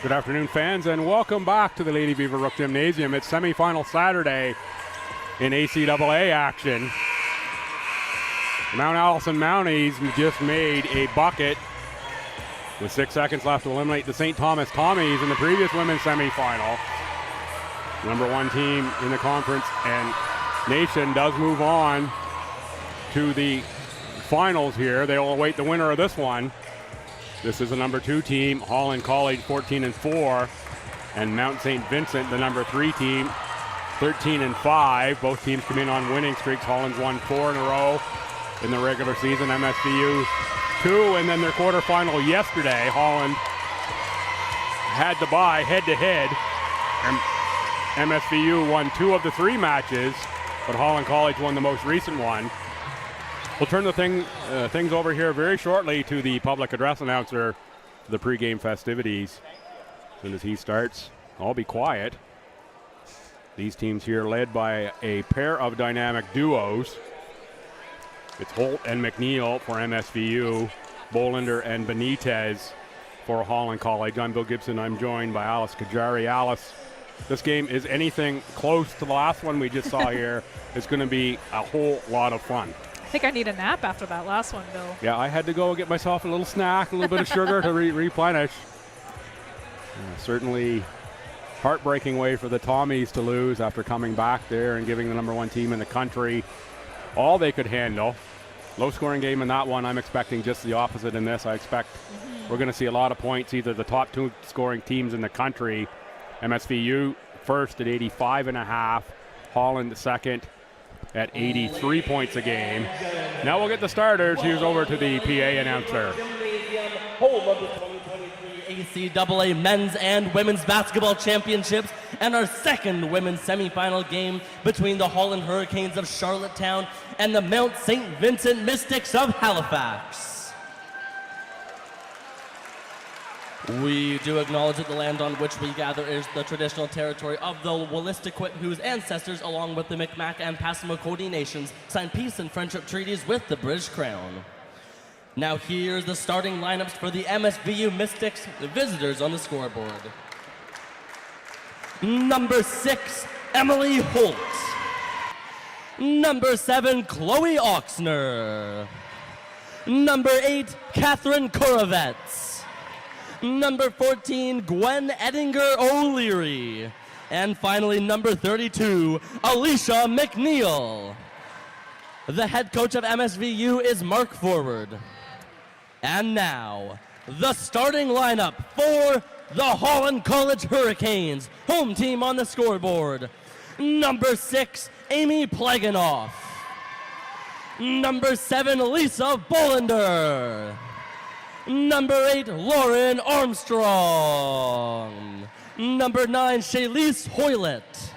Good afternoon, fans, and welcome back to the Lady Beaver Rook Gymnasium. It's semifinal Saturday in ACAA action. Mount Allison Mounties just made a bucket with 6 seconds left to eliminate the St. Thomas Tommies in the previous women's semifinal. Number one team in the conference and nation does move on to the finals here. They will await the winner of this one. This is the number 2 team, Holland College 14-4, and Mount St. Vincent, the number 3 team, 13-5. Both teams come in on winning streaks. Holland's won 4 in a row in the regular season. MSVU 2, and then their quarterfinal yesterday. Holland had to bye head-to-head, and MSVU won 2 of the 3 matches, but Holland College won the most recent one. We'll turn the things over here very shortly to the public address announcer for the pregame festivities. As soon as he starts, I'll be quiet. These teams here led by a pair of dynamic duos. It's Holt and McNeil for MSVU, Bolander and Benitez for Holland College. I'm Bill Gibson. I'm joined by Alice Kajari. Alice, this game is anything close to the last one we just saw here. It's going to be a whole lot of fun. I think I need a nap after that last one, Bill. Yeah, I had to go get myself a little snack, a little bit of sugar to replenish. Certainly heartbreaking way for the Tommies to lose after coming back there and giving the number 1 team in the country all they could handle. Low scoring game in that one. I'm expecting just the opposite in this. I expect we're going to see a lot of points, either the top 2 scoring teams in the country. MSVU first at 85.5, Holland second at 83 points a game. Now we'll get the starters. Here's over to the PA announcer. Home of the 2023 ACAA men's and women's basketball championships, and our second women's semifinal game between the Holland Hurricanes of Charlottetown and the Mount St. Vincent Mystics of Halifax. We do acknowledge that the land on which we gather is the traditional territory of the Wolastoqiyik, whose ancestors, along with the Micmac and Passamaquoddy nations, signed peace and friendship treaties with the British Crown. Now here's the starting lineups for the MSVU Mystics, the visitors on the scoreboard. Number 6, Emily Holt. Number 7, Chloe Oxner. Number 8, Catherine Korovets. Number 14, Gwen Edinger O'Leary. And finally, number 32, Alicia McNeil. The head coach of MSVU is Mark Forward. And now, the starting lineup for the Holland College Hurricanes, home team on the scoreboard. Number 6, Amy Pleganoff. Number 7, Lisa Bolander. Number 8, Lauren Armstrong. Number 9, Shaylise Hoylett.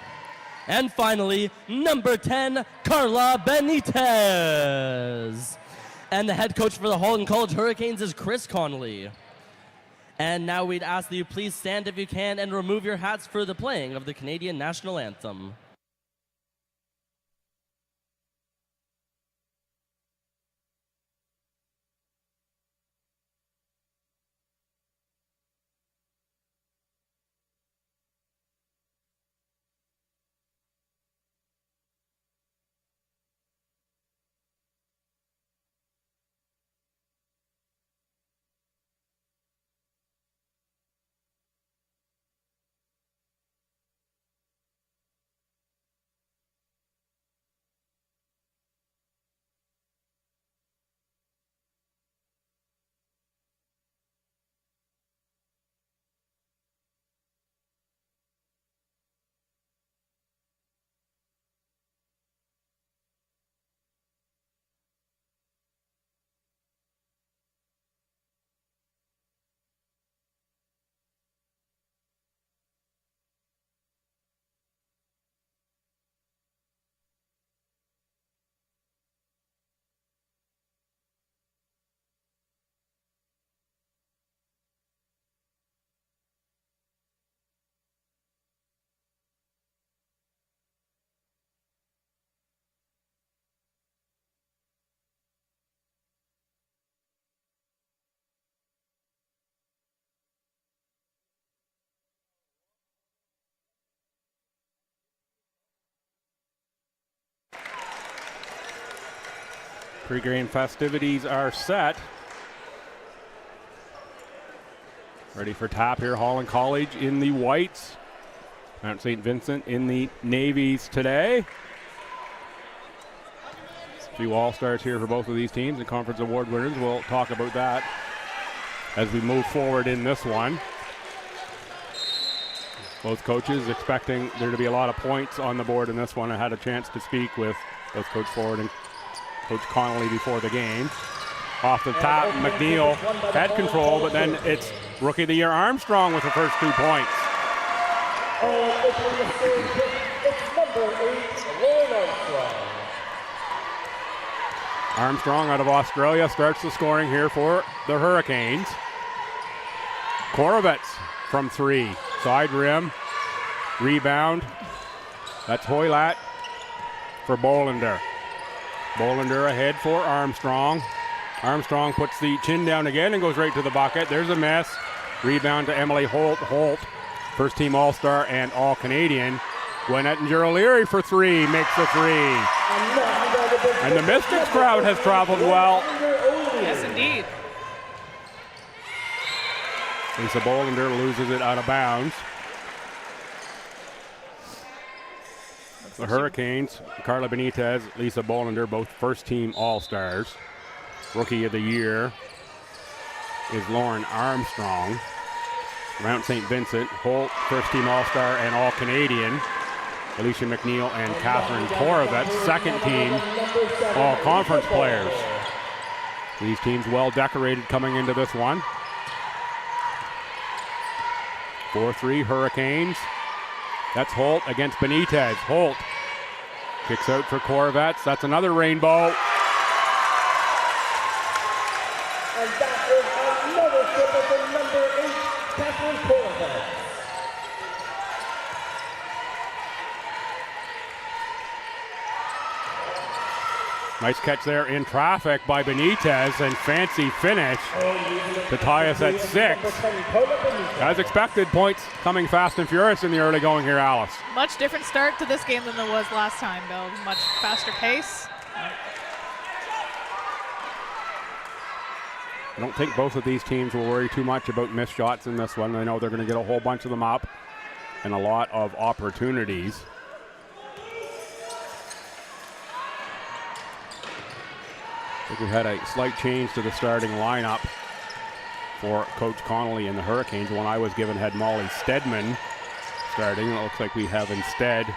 And finally, number 10, Carla Benitez. And the head coach for the Holland College Hurricanes is Chris Connolly. And now we'd ask that you please stand if you can and remove your hats for the playing of the Canadian National Anthem. Pregame festivities are set. Ready for tap here. Holland College in the whites. Mount St. Vincent in the navies today. A few all-stars here for both of these teams and conference award winners. We'll talk about that as we move forward in this one. Both coaches expecting there to be a lot of points on the board in this one. I had a chance to speak with both Coach Ford and Coach Connolly before the game. Off the top, McNeil had control, but then it's Rookie of the Year Armstrong with the first 2 points. It's number 8, Lauren Armstrong. Armstrong out of Australia starts the scoring here for the Hurricanes. Korovets from 3. Side rim. Rebound. That's Hoylat for Bolander. Bolander ahead for Armstrong. Armstrong puts the chin down again and goes right to the bucket. There's a miss. Rebound to Emily Holt. Holt, first team All-Star and All-Canadian. Gwen Ettinger-O'Leary for 3, makes the 3. And the Mystics crowd has traveled well. Yes, indeed. Lisa Bolander loses it out of bounds. The Hurricanes, Carla Benitez, Lisa Bolander, both first team All-Stars. Rookie of the Year is Lauren Armstrong. Mount St. Vincent, Holt, first team All-Star and All-Canadian. Alicia McNeil and Catherine Korovets, second team All-Conference players. These teams well decorated coming into this one. 4-3 Hurricanes. That's Holt against Benitez. Holt kicks out for Korovets. That's another rainbow. And that is another triple for number 8, Catherine Korovets. Nice catch there in traffic by Benitez and fancy finish to tie us at 6. As expected, points coming fast and furious in the early going here, Alice. Much different start to this game than there was last time, Bill. Much faster pace. I don't think both of these teams will worry too much about missed shots in this one. I know they're going to get a whole bunch of them up and a lot of opportunities. I think we had a slight change to the starting lineup for Coach Connolly and the Hurricanes. The one I was given had Molly Stedman starting. It looks like we have instead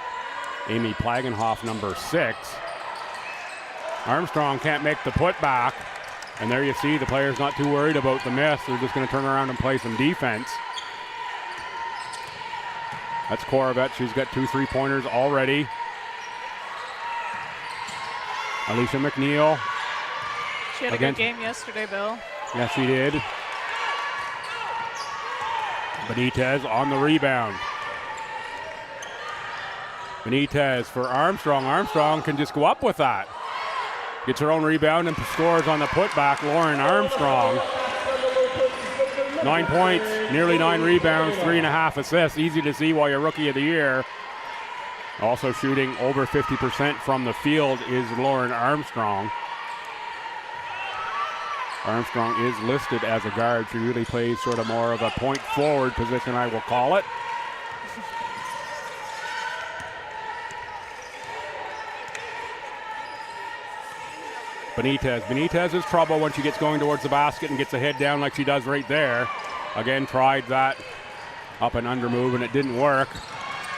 Amy Plagenhoff, number 6. Armstrong can't make the putback. And there you see the players not too worried about the miss. They're just going to turn around and play some defense. That's Korovets. She's got 2 3-pointers already. Alicia McNeil. She had a good game yesterday, Bill. Yes, she did. Benitez on the rebound. Benitez for Armstrong. Armstrong can just go up with that. Gets her own rebound and scores on the putback. Lauren Armstrong. 9 points, nearly 9 rebounds, 3.5 assists. Easy to see why you're Rookie of the Year. Also shooting over 50% from the field is Lauren Armstrong. Armstrong is listed as a guard. She really plays sort of more of a point forward position, I will call it. Benitez is trouble when she gets going towards the basket and gets the head down like she does right there. Again, tried that up and under move and it didn't work.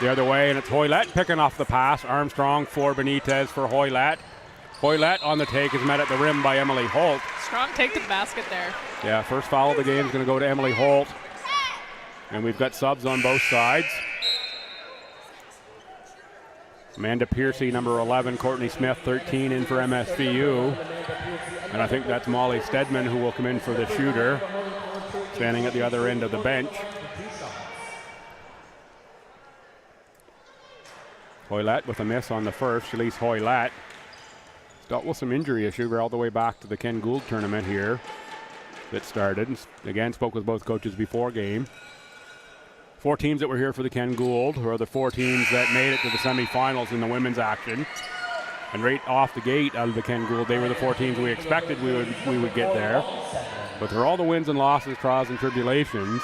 The other way, and it's Hoylat picking off the pass. Armstrong for Benitez for Hoylat. Hoylat on the take is met at the rim by Emily Holt. Strong take to the basket there. Yeah, first foul of the game is going to go to Emily Holt. And we've got subs on both sides. Amanda Piercy, number 11. Courtney Smith, 13, in for MSVU. And I think that's Molly Stedman who will come in for the shooter, standing at the other end of the bench. Hoylat with a miss on the first. Shalise Hoylat dealt with some injury issue. We're all the way back to the Ken Gould tournament here that started. And again, spoke with both coaches before game. 4 teams that were here for the Ken Gould, who are the 4 teams that made it to the semifinals in the women's action. And right off the gate out of the Ken Gould, they were the 4 teams we expected we would get there. But through all the wins and losses, trials and tribulations,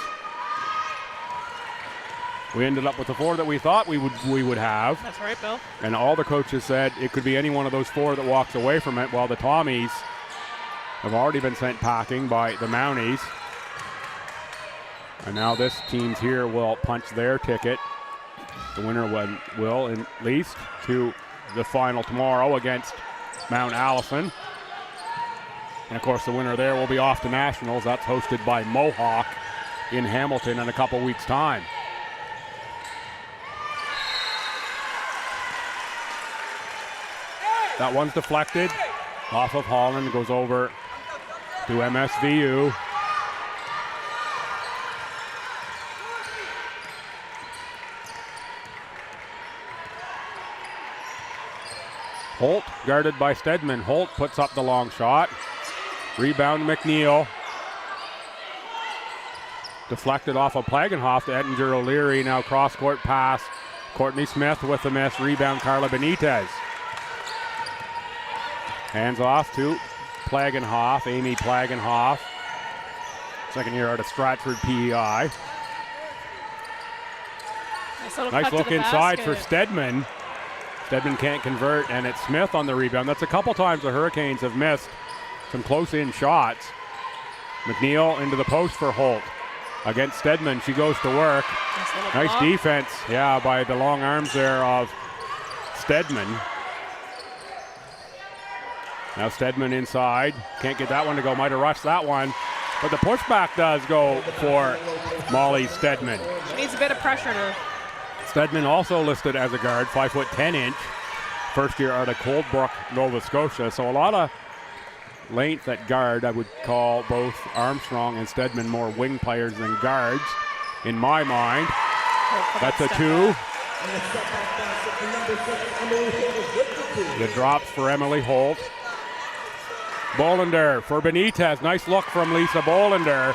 we ended up with the 4 that we thought we would have. That's right, Bill. And all the coaches said it could be any one of those 4 that walks away from it, while the Tommies have already been sent packing by the Mounties. And now this team's here will punch their ticket. The winner will at least to the final tomorrow against Mount Allison. And of course the winner there will be off to Nationals. That's hosted by Mohawk in Hamilton in a couple weeks' time. That one's deflected off of Holland, goes over to MSVU. Holt guarded by Stedman. Holt puts up the long shot. Rebound McNeil. Deflected off of Plagenhoff to Ettinger O'Leary. Now cross-court pass. Courtney Smith with the miss. Rebound Carla Benitez. Hands off to Plagenhoff, Amy Plagenhoff. Second year out of Stratford PEI. Nice look inside for Stedman. Stedman can't convert, and it's Smith on the rebound. That's a couple times the Hurricanes have missed some close-in shots. McNeil into the post for Holt. Against Stedman, she goes to work. Nice defense, yeah, by the long arms there of Stedman. Now Stedman inside. Can't get that one to go. Might have rushed that one. But the pushback does go for Molly Stedman. She needs a bit of pressure to... Stedman also listed as a guard, 5'10". First year out of Coldbrook, Nova Scotia. So a lot of length at guard. I would call both Armstrong and Stedman more wing players than guards, in my mind. That's a 2. The drops for Emily Holt. Bolender for Benitez. Nice look from Lisa Bolender.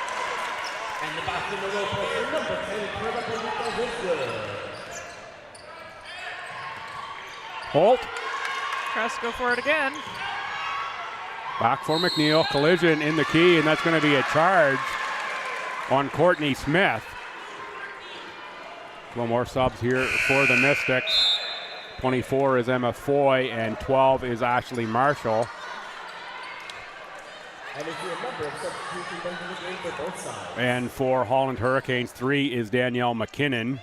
Holt. Tries to go for it again. Back for McNeil. Collision in the key, and that's going to be a charge on Courtney Smith. A little more subs here for the Mystics. 24 is Emma Foy, and 12 is Ashley Marshall. And for Holland Hurricanes, 3 is Danielle McKinnon.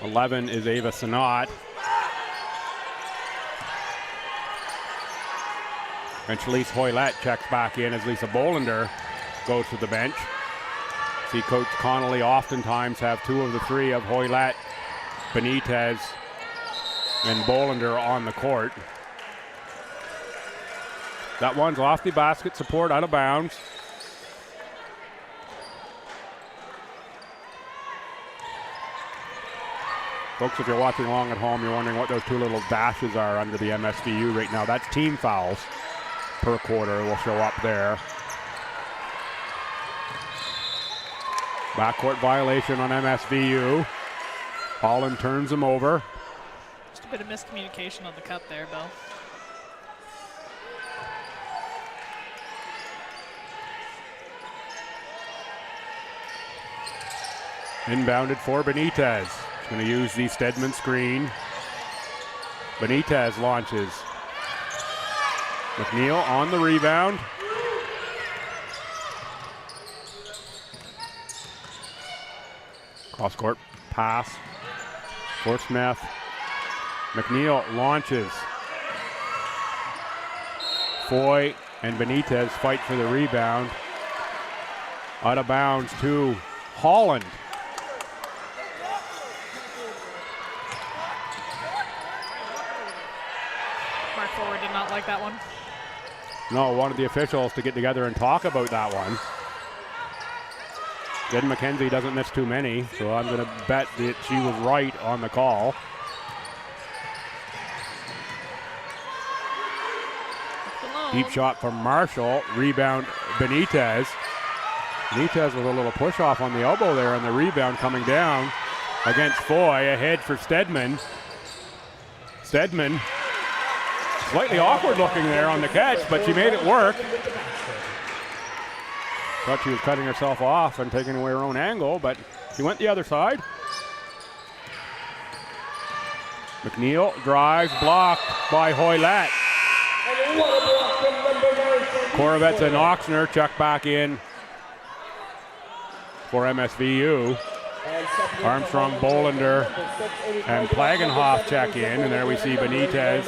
11 is Ava Sanat. And Shalise Hoylett checks back in as Lisa Bolender goes to the bench. See Coach Connolly oftentimes have 2 of the 3 of Hoylett, Benitez, and Bolender on the court. That one's off the basket, support out of bounds. Folks, if you're watching along at home, you're wondering what those 2 little dashes are under the MSVU right now. That's team fouls per quarter will show up there. Backcourt violation on MSVU. Holland turns them over. Just a bit of miscommunication on the cut there, Bill. Inbounded for Benitez. She's going to use the Stedman screen. Benitez launches. McNeil on the rebound. Cross-court pass for Smith. McNeil launches. Foy and Benitez fight for the rebound. Out of bounds to Holland. Mark Forward did not like that one. No, wanted the officials to get together and talk about that one. Jen McKenzie doesn't miss too many, so I'm going to bet that she was right on the call. Deep shot from Marshall. Rebound Benitez. Benitez with a little push off on the elbow there, and the rebound coming down against Foy. Ahead for Stedman. Stedman Slightly awkward looking there on the catch, but she made it work. Thought she was cutting herself off and taking away her own angle, but she went the other side. McNeil drives, blocked by Hoylett. Korovets and Oxner check back in for MSVU. Armstrong, Bolander, and Plagenhoff check in, and there we see Benitez,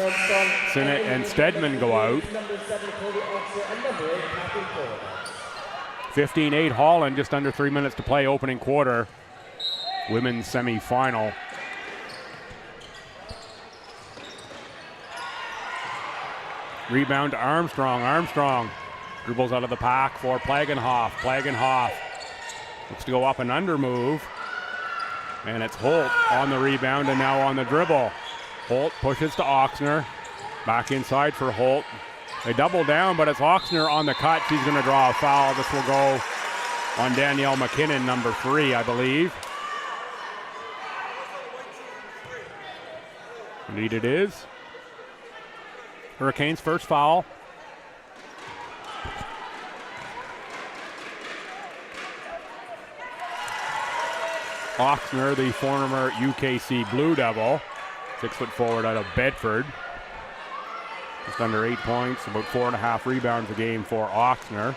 Sinnott, and Stedman go out. 15-8 Holland, just under 3 minutes to play, opening quarter, women's semi-final. Rebound to Armstrong. Armstrong dribbles out of the pack for Plagenhoff. Plagenhoff looks to go up and under move. And it's Holt on the rebound and now on the dribble. Holt pushes to Oxner. Back inside for Holt. They double down, but it's Oxner on the cut. She's going to draw a foul. This will go on Danielle McKinnon, number 3, I believe. Indeed it is. Hurricanes' first foul. Oxner, the former UKC Blue Devil, 6 foot forward out of Bedford. Just under 8 points, about 4.5 rebounds a game for Oxner.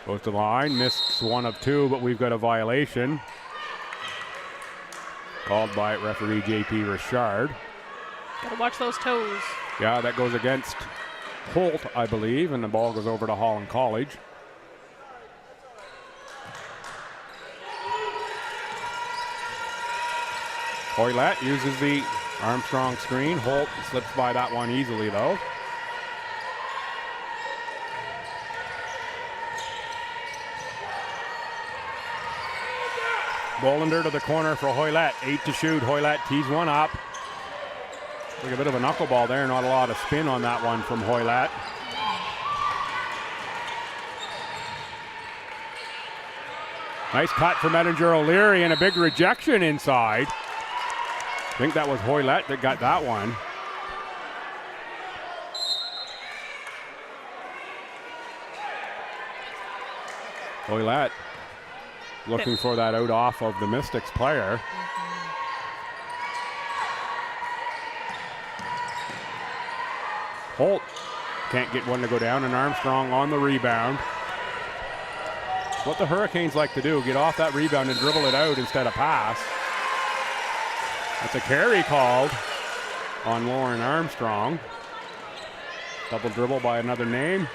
Goes to the line, missed 1 of 2, but we've got a violation. Called by referee JP Richard. Gotta watch those toes. Yeah, that goes against Holt, I believe, and the ball goes over to Holland College. Hoylett uses the Armstrong screen. Holt slips by that one easily, though. Bolander to the corner for Hoylett. 8 to shoot. Hoylett tees one up. Like a bit of a knuckleball there. Not a lot of spin on that one from Hoylett. Nice cut from Edinger O'Leary and a big rejection inside. I think that was Hoylett that got that one. Hoylett looking for that out off of the Mystics player. Holt can't get one to go down, and Armstrong on the rebound. What the Hurricanes like to do, get off that rebound and dribble it out instead of pass. That's a carry called on Lauren Armstrong. Double dribble by another name.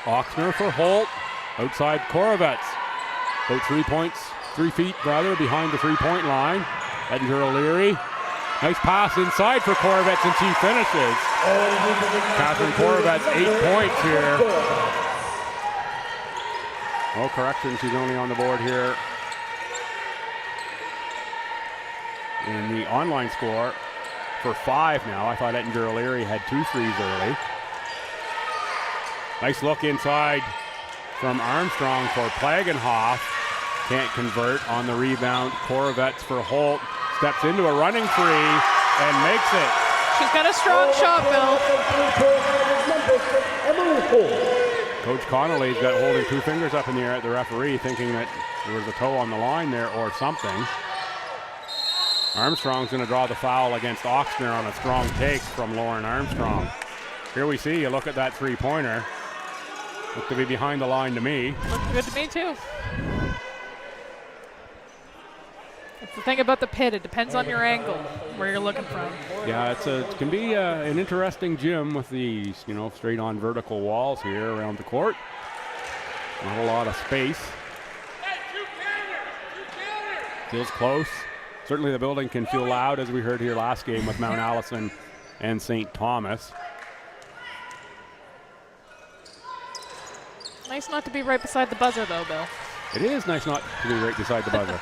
Oxner for Holt. Outside Korovets. About 3 feet behind the three-point line. Edinger O'Leary. Nice pass inside for Korovets, and she finishes. Catherine Korovets, 8 points here. Oh, correction, she's only on the board here in the online score for 5 now. I thought Edinger O'Leary had 2 threes early. Nice look inside from Armstrong for Plagenhoff. Can't convert on the rebound. Korovets for Holt. Steps into a running free and makes it. She's got a strong shot, Bill. Coach Connolly's got holding 2 fingers up in the air at the referee, thinking that there was a toe on the line there or something. Armstrong's going to draw the foul against Oxner on a strong take from Lauren Armstrong. Here we see, you look at that three-pointer. Looked to be behind the line to me. Looked good to me, too. That's the thing about the pit. It depends on your angle, where you're looking from. Yeah, it can be an interesting gym with these, straight on vertical walls here around the court. Not a lot of space. Feels close. Certainly the building can feel loud, as we heard here last game with Mount Allison and St. Thomas. Nice not to be right beside the buzzer, though, Bill. It is nice not to be right beside the buzzer.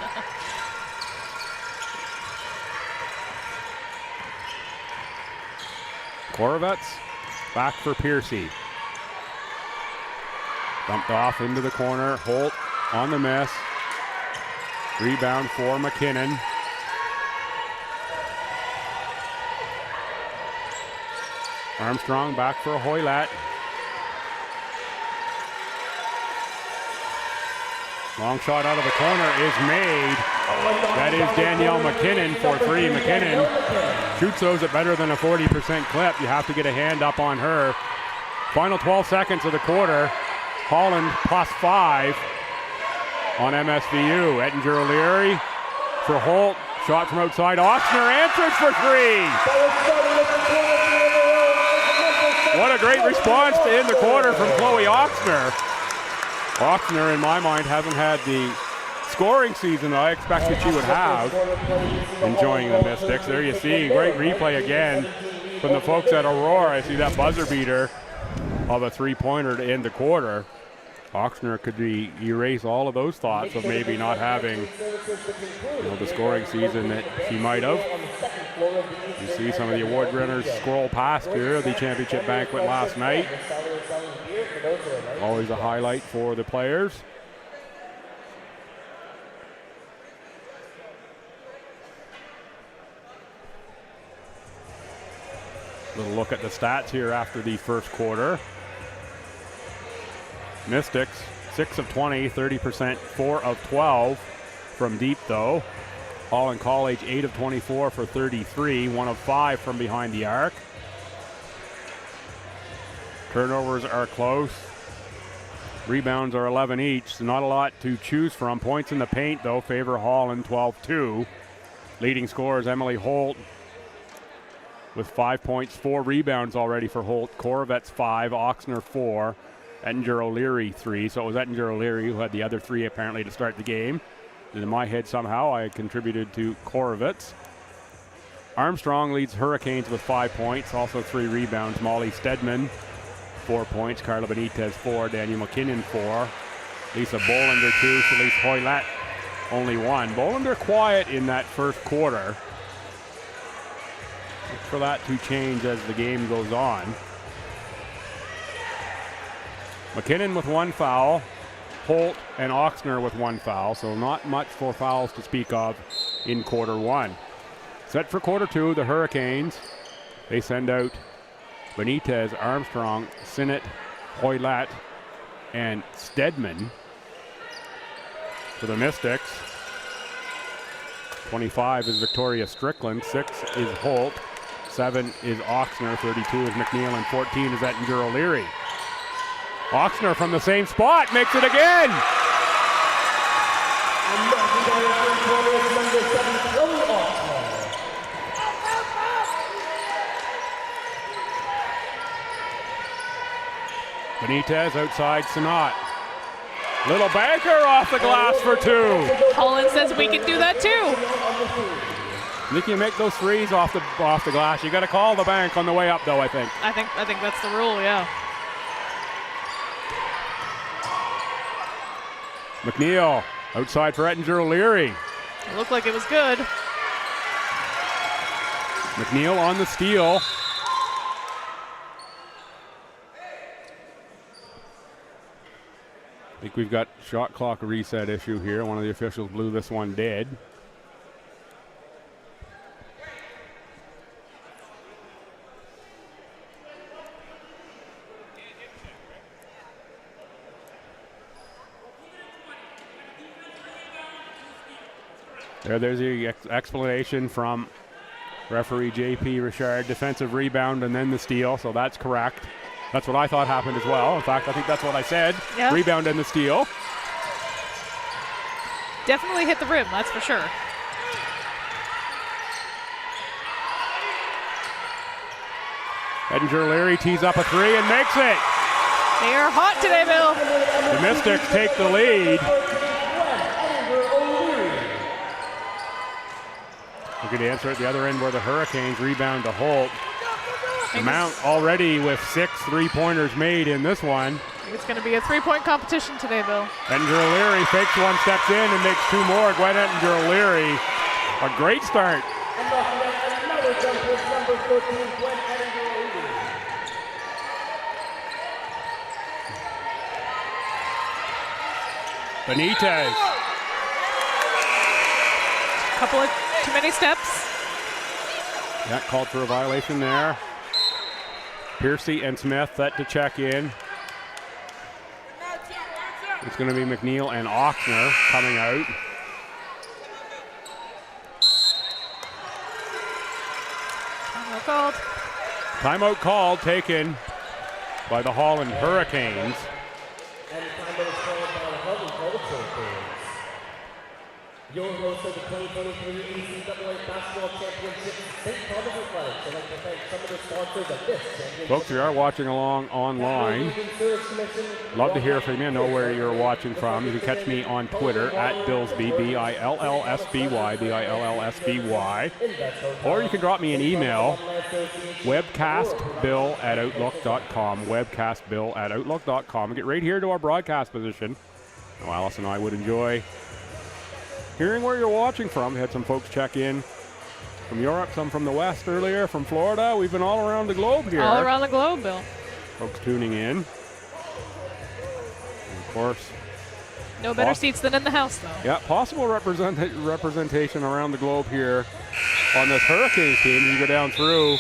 Korovets back for Piercy. Dumped off into the corner. Holt on the miss. Rebound for McKinnon. Armstrong back for Hoylett. Long shot out of the corner is made. That is Danielle McKinnon for three. McKinnon shoots those at better than a 40% clip. You have to get a hand up on her. Final 12 seconds of the quarter. Holland +5 on MSVU. Ettinger O'Leary for Holt. Shot from outside. Oxner answers for three. What a great response to end the quarter from Chloe Oxner. Oxner, in my mind, hasn't had the scoring season I expected she would have. Enjoying the Mystics. There you see, great replay again from the folks at Aurora. I see that buzzer beater of a three-pointer to end the quarter. Oxner could erase all of those thoughts of maybe not having the scoring season that she might have. You see some of the award winners scroll past here, the championship banquet last night. Always a highlight for the players. Little look at the stats here after the first quarter. Mystics, 6 of 20, 30%, 4 of 12 from deep though. Holland College, 8 of 24 for 33, 1 of 5 from behind the arc. Turnovers are close. Rebounds are 11 each, so not a lot to choose from. Points in the paint though favor Holland, 12-2. Leading scorers Emily Holt with 5 points, 4 rebounds already for Holt. Korovets 5, Oxner 4. Ettinger O'Leary 3, so it was Ettinger O'Leary who had the other 3 apparently to start the game. And in my head somehow I contributed to Korovets. Armstrong leads Hurricanes with 5 points, also 3 rebounds. Molly Stedman 4 points, Carla Benitez 4, Daniel McKinnon 4, Lisa Bolander 2, Celeste Hoylett only 1. Bolander quiet in that first quarter. Look for that to change as the game goes on. McKinnon with 1 foul, Holt and Oxner with 1 foul, so not much for fouls to speak of in quarter one. Set for quarter two, the Hurricanes. They send out Benitez, Armstrong, Sinnott, Hoylett, and Stedman. For the Mystics, 25 is Victoria Strickland, 6 is Holt, 7 is Oxner, 32 is McNeil, and 14 is Ettinger O'Leary. Oxner from the same spot makes it again. Benitez outside Sinnott. Little banker off the glass for 2. Holland says we can do that too. I think you make those threes off the glass. You got to call the bank on the way up, though. I think that's the rule. Yeah. McNeil outside for Ettinger O'Leary. It looked like it was good. McNeil on the steal. I think we've got shot clock reset issue here. One of the officials blew this one dead. There's the explanation from referee J.P. Richard. Defensive rebound and then the steal, so that's correct. That's what I thought happened as well. In fact, I think that's what I said. Yep. Rebound and the steal. Definitely hit the rim, that's for sure. Ettinger O'Leary tees up a 3 and makes it. They are hot today, Bill. The Mystics take the lead. We could answer at the other end where the Hurricanes rebound to Holt. The Mount already with 6 3-pointers made in this one. It's going to be a 3-point competition today, Bill. Ettinger O'Leary fakes one, steps in, and makes 2 more. Gwen Ettinger O'Leary, a great start. Benitez. Couple of too many steps. Yeah, called for a violation there. Piercy and Smith set to check in. It's going to be McNeil and Ochsner coming out. Timeout called. Timeout called, taken by the Holland Hurricanes. And the timeout is called by the Holland Hurricanes. Your host of the 2023 ACAA Basketball Championship, St. Thomas Athletics. I'd like to thank some of the sponsors of this championship. Folks, you are watching along online. Love to hear from you. Know where you're watching from. You can catch me on Twitter at Billsby, BILLSBY, BILLSBY. Or you can drop me an email, webcastbill@outlook.com, webcastbill@outlook.com. And get right here to our broadcast position. Now, Alice and I would enjoy hearing where you're watching from. We had some folks check in from Europe, some from the West earlier, from Florida. We've been all around the globe here. All around the globe, Bill. Folks tuning in. And of course, No better seats than in the house, though. yeah, possible representation around the globe here on this Hurricanes team. You go down through,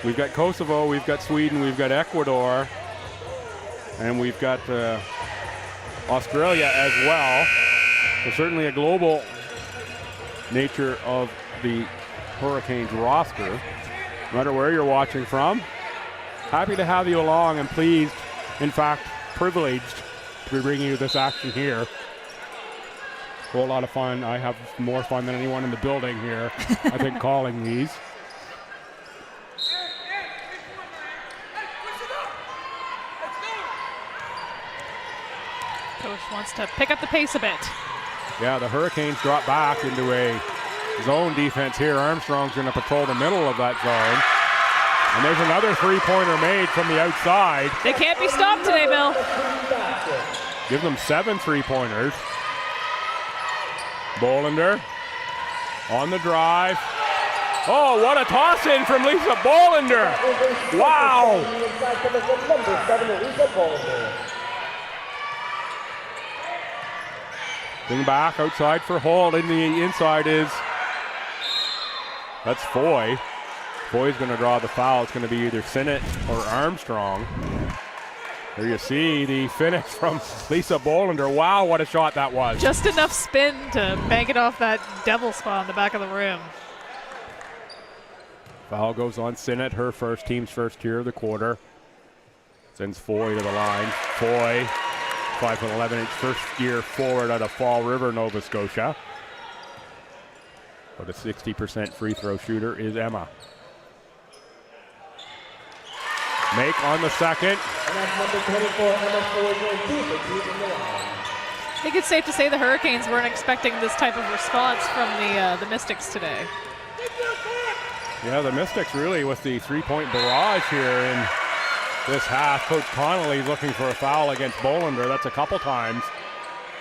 we've got Kosovo, we've got Sweden, we've got Ecuador, and we've got Australia as well. So certainly a global nature of the Hurricanes roster. No matter where you're watching from, happy to have you along and pleased, in fact, privileged to be bringing you this action here. A whole lot of fun. I have more fun than anyone in the building here, I think, calling these. Coach wants to pick up the pace a bit. Yeah, the Hurricanes drop back into a zone defense here. Armstrong's going to patrol the middle of that zone. And there's another three-pointer made from the outside. They can't be stopped today, Bill. Give them 7 three-pointers. Bolander on the drive. Oh, what a toss-in from Lisa Bolander. Wow. Bring back outside for Holt. In the inside is, that's Foy. Foy's going to draw the foul. It's going to be either Sinnott or Armstrong. There you see the finish from Lisa Bolander. Wow, what a shot that was. Just enough spin to bank it off that devil spot on the back of the rim. Foul goes on Sinnott, her first, team's first here of the quarter. Sends Foy to the line. Foy, 5'11", first-year forward out of Fall River, Nova Scotia. But a 60% free throw shooter is Emma. Make on the second. And that's number 24, Emma Ford, I think it's safe to say the Hurricanes weren't expecting this type of response from the Mystics today. Yeah, the Mystics really with the three-point barrage here in this half. Coach Connolly looking for a foul against Bolander. That's a couple times.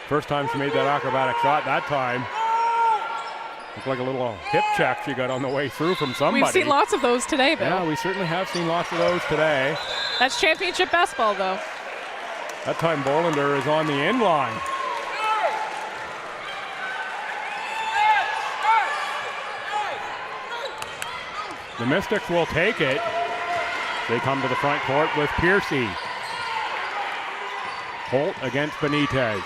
First time she made that acrobatic shot that time. Looked like a little hip check she got on the way through from somebody. We've seen lots of those today, Bill. Yeah, we certainly have seen lots of those today. That's championship basketball, though. That time Bolander is on the end line. The Mystics will take it. They come to the front court with Piercy. Holt against Benitez.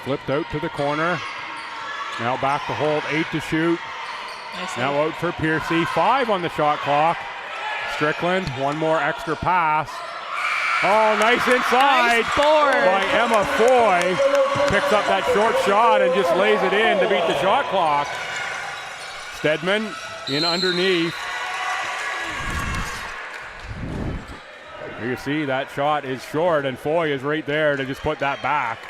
Flipped out to the corner. Now back to Holt, 8 to shoot. Now out for Piercy, 5 on the shot clock. Strickland, one more extra pass. Oh, nice inside by Emma Foy. Picks up that short shot and just lays it in to beat the shot clock. Stedman in underneath. Here you see that shot is short and Foy is right there to just put that back.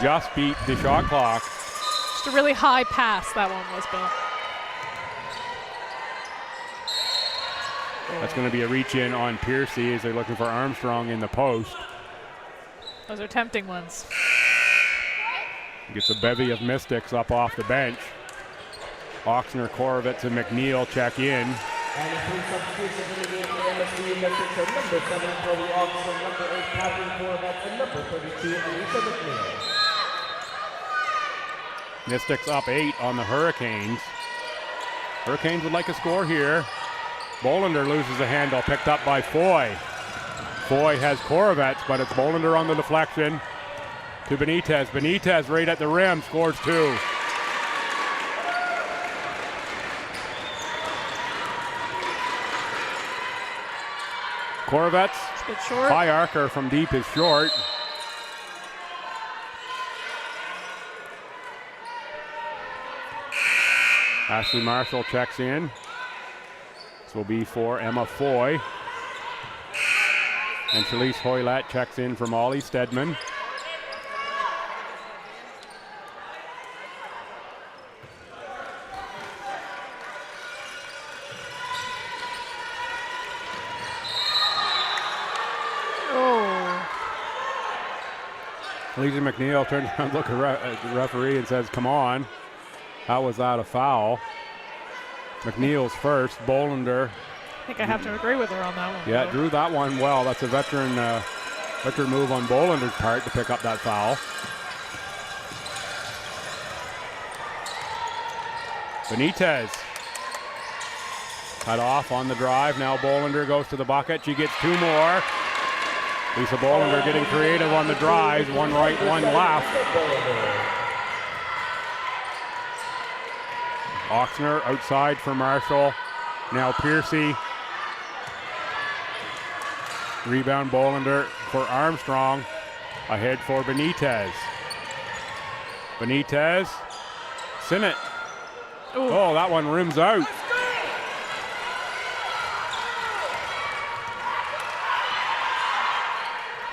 Just beat the shot clock. Just a really high pass that one was, Bill. That's going to be a reach in on Piercy as they're looking for Armstrong in the post. Those are tempting ones. Gets a bevy of Mystics up off the bench. Ochsner, Korovitz, and McNeil check in. And the 3 substitutions in the game for MSVU Mystics are number 7 for the Ochsner, number 8 Catherine Korovitz, and number 32 Lisa McNeil. Mystics up 8 on the Hurricanes. Hurricanes would like a score here. Bolander loses the handle, picked up by Foy. Foy has Korovets, but it's Bolander on the deflection to Benitez. Benitez right at the rim, scores 2. Korovets, Bit short. high arcer from deep is short. Ashley Marshall checks in. This will be for Emma Foy. And Shalise Hoylat checks in for Molly Stedman. Lisa McNeil turns around, look at the referee and says, come on. How was that a foul? McNeil's first, Bolander. I think I have to agree with her on that one. Yeah, drew that one well. That's a veteran move on Bolander's part to pick up that foul. Benitez. Cut off on the drive. Now Bolander goes to the bucket. She gets 2 more. Lisa Bolander getting creative on the drives. 1 right, 1 left. Oxner outside for Marshall. Now Piercy. Rebound Bolander for Armstrong. Ahead for Benitez. Benitez. Sinnott. Ooh. Oh, that one rims out.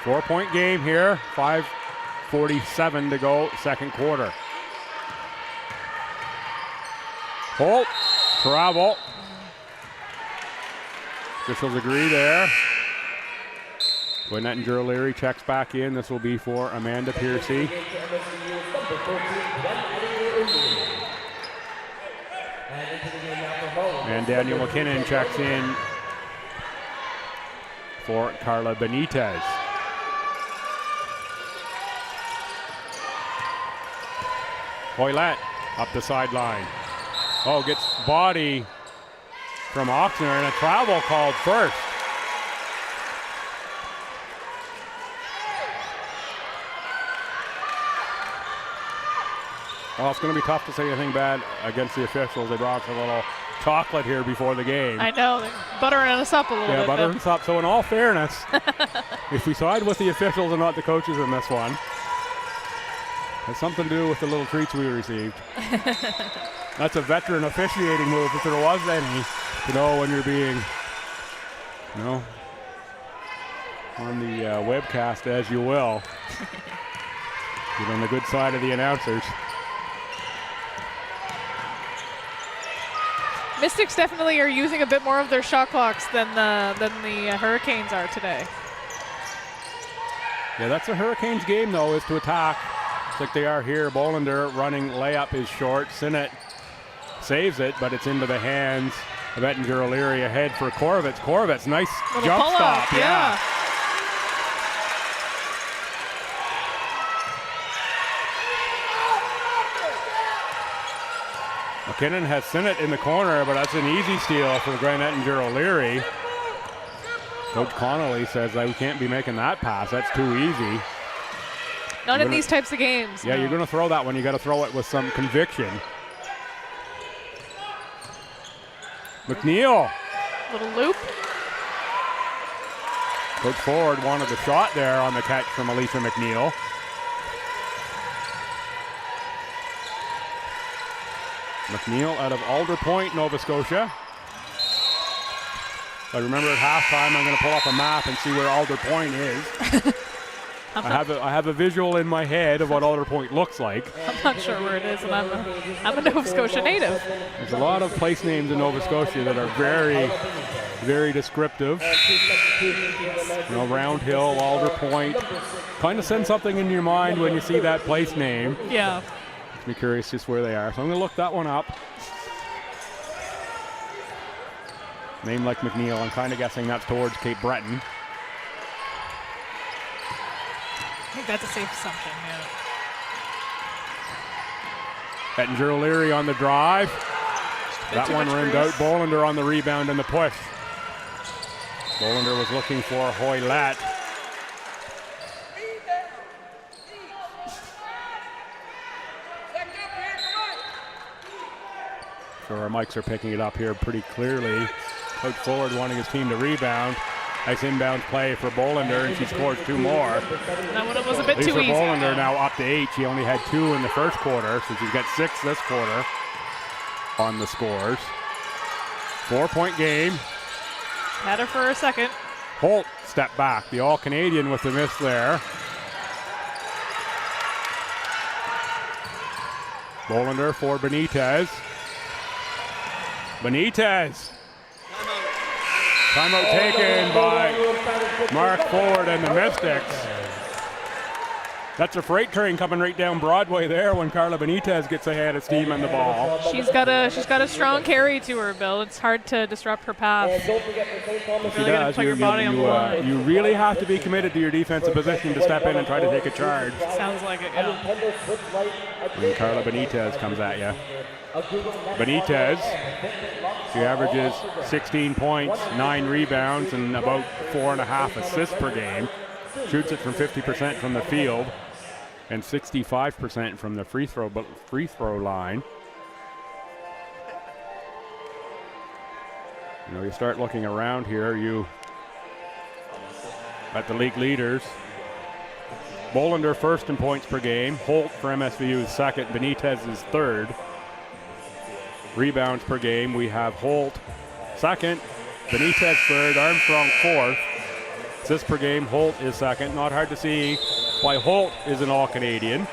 Four-point game here. 5:47 to go, second quarter. Holt, travel. Officials agree there. Gwinnett and O'Leary checks back in. This will be for Amanda Piercy. And Daniel McKinnon checks in for Carla Benitez. Hoylat up the sideline. Oh, gets body from Oxner and a travel called first. Well, it's going to be tough to say anything bad against the officials. They brought us a little chocolate here before the game. I know, they're buttering us up a little bit. Yeah, buttering us up. So in all fairness, if we side with the officials and not the coaches in this one, has something to do with the little treats we received. That's a veteran officiating move, if there was any, to know when you're being, on the webcast, as you will. Get on the good side of the announcers. Mystics definitely are using a bit more of their shot clocks than the Hurricanes are today. Yeah, that's a Hurricanes game, though, is to attack. Just like they are here. Bolander running layup is short. Sinnott saves it, but it's into the hands of Ettinger O'Leary ahead for Korovets. Korovets, nice Little jump pull-up, stop. Yeah. McKinnon has Sinnott in the corner, but that's an easy steal for Glenn Ettinger O'Leary. Coach Connolly says that we can't be making that pass. That's too easy. Not in these types of games. Yeah, no. you're going to throw that one. You got to throw it with some conviction. McNeil. Little loop. Coach Ford wanted the shot there on the catch from Alicia McNeil. McNeil out of Alder Point, Nova Scotia. I remember at halftime, I'm going to pull up a map and see where Alder Point is. I have a visual in my head of what Alder Point looks like. I'm not sure where it is, and I'm a Nova Scotia native. There's a lot of place names in Nova Scotia that are very, very descriptive. Round Hill, Alder Point. Kind of send something in your mind when you see that place name. Yeah. Makes me curious just where they are. So I'm going to look that one up. Name like McNeil, I'm kind of guessing that's towards Cape Breton. I think that's a safe assumption, yeah. Ettinger O'Leary on the drive. That one rimmed out. Bolander on the rebound and the push. Bolander was looking for Hoylett. So our mics are picking it up here pretty clearly. Coach Fullard wanting his team to rebound. Nice inbound play for Bolander, and she scores 2 more. That one was a bit too easy. Bolander now up to 8. She only had 2 in the first quarter, so she's got 6 this quarter on the scores. 4-point game. Had her for a second. Holt stepped back. The All-Canadian with the miss there. Bolander for Benitez. Benitez. Timeout taken by Mark Ford and the Mystics. That's a freight train coming right down Broadway there when Carla Benitez gets ahead of steam on the ball. She's got a strong carry to her, Bill. It's hard to disrupt her path. She does. You really have to be committed to your defensive position to step in and try to take a charge. Sounds like it, yeah. When Carla Benitez comes at you. Benitez, she averages 16 points, 9 rebounds, and about 4.5 assists per game. Shoots it from 50% from the field and 65% from the free throw line. You know, you start looking around here, you at the league leaders. Bolander first in points per game. Holt for MSVU is second. Benitez is third. Rebounds per game, we have Holt second, Benitez third, Armstrong fourth. Assists per game, Holt is second. Not hard to see why Holt is an All-Canadian.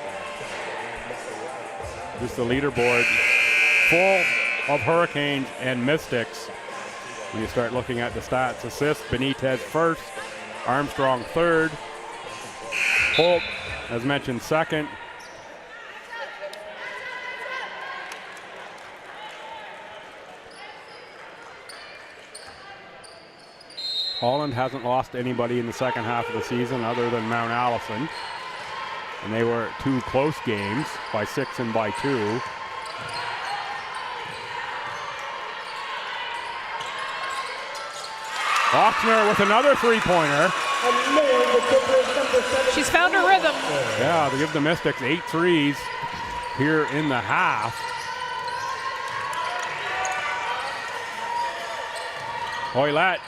Just the leaderboard full of Hurricanes and Mystics. When you start looking at the stats, assists, Benitez first, Armstrong third, Holt, as mentioned, second. Holland hasn't lost anybody in the second half of the season other than Mount Allison. And they were 2 close games by 6 and by 2. Ochsner with another 3-pointer. She's found her rhythm. Yeah, they give the Mystics 8 threes here in the half. Hoylett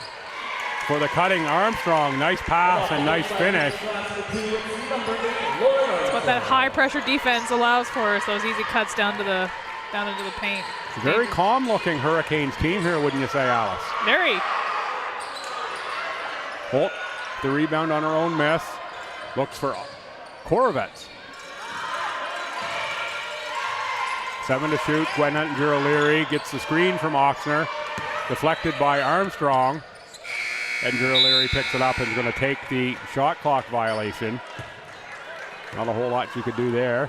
for the cutting Armstrong. Nice pass and nice finish. That's what that high pressure defense allows for us, those easy cuts down into the paint. Very calm looking Hurricanes team here, wouldn't you say, Alice? Very. Holt, the rebound on her own miss. Looks for Korovets. 7 to shoot. Gwen Ettinger O'Leary gets the screen from Ochsner. Deflected by Armstrong. Ettinger O'Leary picks it up and is going to take the shot clock violation. Not a whole lot she could do there.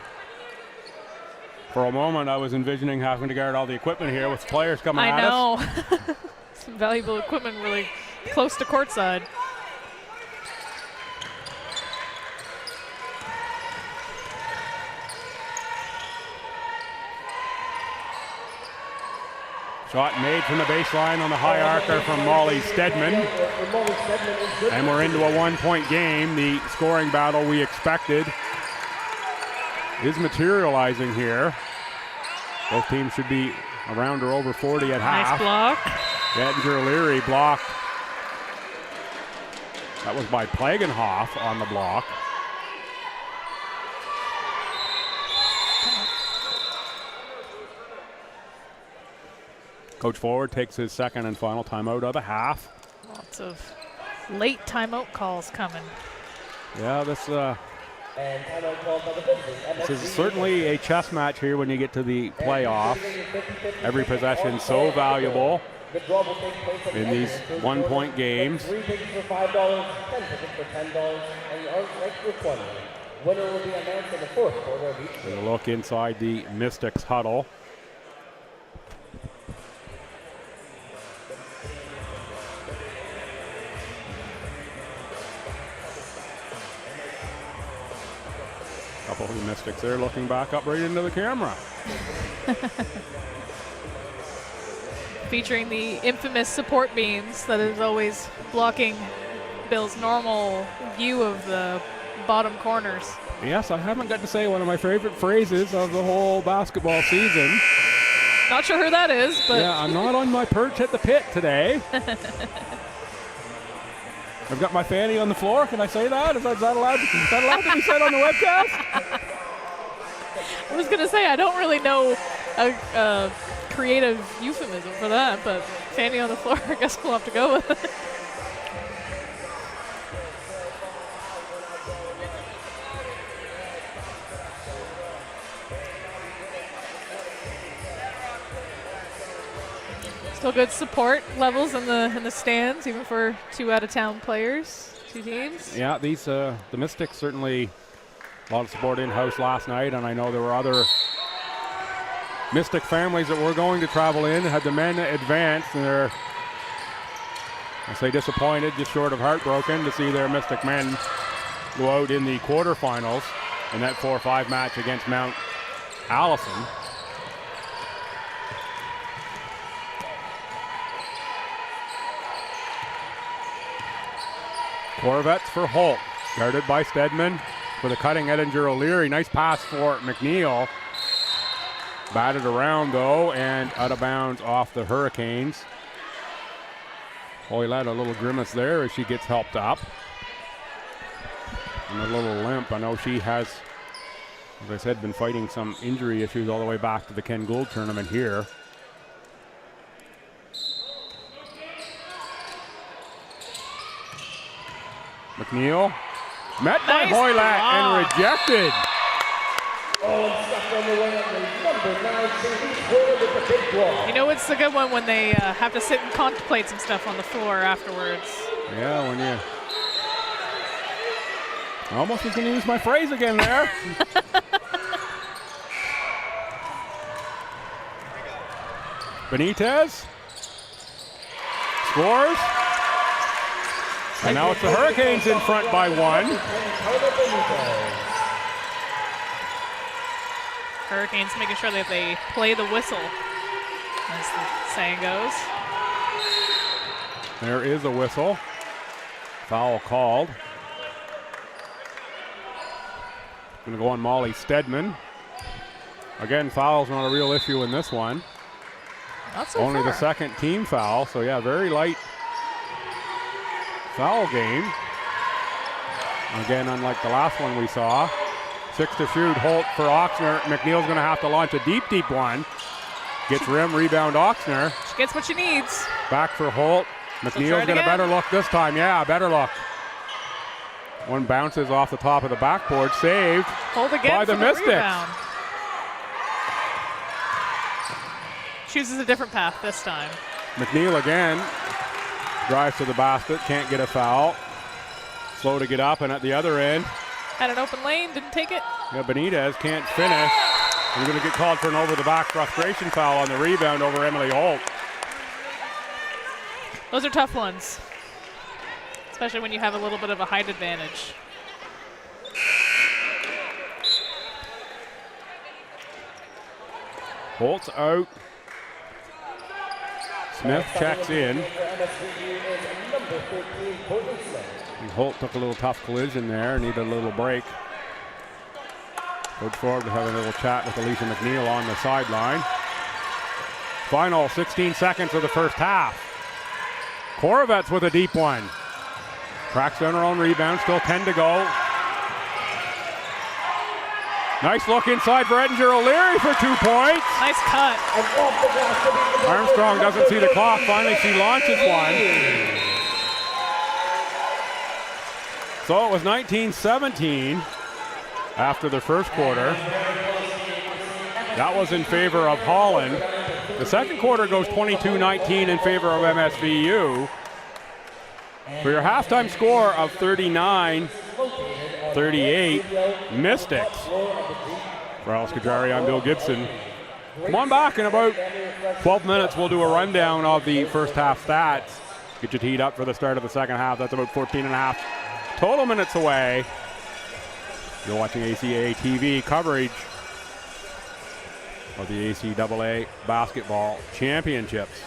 For a moment, I was envisioning having to guard all the equipment here with players coming at us. I know. Some valuable equipment really close to courtside. Shot made from the baseline on the high arcer from Molly Stedman. And we're into a 1-point game. The scoring battle we expected is materializing here. Both teams should be around or over 40 at half. Nice block. Ettinger O'Leary blocked. That was by Plagenhoff on the block. Coach Forward takes his second and final timeout of the half. Lots of late timeout calls coming. Yeah, this is certainly a chess match here when you get to the playoffs. Every possession so valuable in these 1-point games. 3 tickets for $5, 10 tickets for $10, and the arms next for 20. Winner will be announced in the fourth quarter of each game. We'll look inside the Mystics huddle. Couple of the Mystics there looking back up right into the camera. Featuring the infamous support beams that is always blocking Bill's normal view of the bottom corners. Yes, I haven't got to say one of my favorite phrases of the whole basketball season. Not sure who that is, but Yeah, I'm not on my perch at the pit today. I've got my fanny on the floor. Can I say that? Is that allowed to be said on the webcast? I was going to say I don't really know a creative euphemism for that, but fanny on the floor, I guess we'll have to go with it. Still good support levels in the stands, even for two out-of-town players, two teams. Yeah, these the Mystics certainly a lot of support in-house last night, and I know there were other Mystic families that were going to travel in, had the men advance, and they're, I say, disappointed, just short of heartbroken to see their Mystic men go out in the quarterfinals in that 4-5 match against Mount Allison. Corvettes for Holt, guarded by Stedman for the cutting Edinger O'Leary. Nice pass for McNeil. Batted around though and out of bounds off the Hurricanes. Hoylett a little grimace there as she gets helped up. And a little limp. I know she has, as I said, been fighting some injury issues all the way back to the Ken Gould tournament here. McNeil met by Hoylett and rejected. You know, it's a good one when they have to sit and contemplate some stuff on the floor afterwards. Yeah, when you... I almost was going to use my phrase again there. Benitez scores. And now it's the Hurricanes in front by one. Hurricanes making sure that they play the whistle, as the saying goes. There is a whistle. Foul called. Going to go on Molly Stedman. Again, foul's not a real issue in this one. Not so Only far. the second team foul, so yeah, very light foul game. Again, unlike the last one we saw. 6 to shoot, Holt for Oxner. McNeil's going to have to launch a deep, deep one. Gets rim, rebound Oxner. She gets what she needs. Back for Holt. McNeil's got a better look this time. Yeah, better look. One bounces off the top of the backboard, saved Hold again by the for Mystics. Rebound. Chooses a different path this time. McNeil again. Drives to the basket, can't get a foul. Slow to get up, and at the other end, Had an open lane, didn't take it. yeah, Benitez can't finish. He's going to get called for an over-the-back frustration foul on the rebound over Emily Holt. Those are tough ones, especially when you have a little bit of a height advantage. Holt's out. Smith checks in. And Holt took a little tough collision there, needed a little break. Coach Ford was having a little chat with Alicia McNeil on the sideline. Final 16 seconds of the first half. Corvettes with a deep one. Cracks down her own rebound, still 10 to go. Nice look inside for Edinger O'Leary for 2 points. Nice cut. Armstrong doesn't see the clock. Finally, she launches one. So it was 19-17 after the first quarter. That was in favor of Holland. The second quarter goes 22-19 in favor of MSVU. For your halftime score of 39-38, Mystics. For Alice Kajari, I'm Bill Gibson. Come on back in about 12 minutes. We'll do a rundown of the first half stats. Get you teed up for the start of the second half. That's about 14 and a half total minutes away. You're watching ACAA TV coverage of the ACAA basketball championships.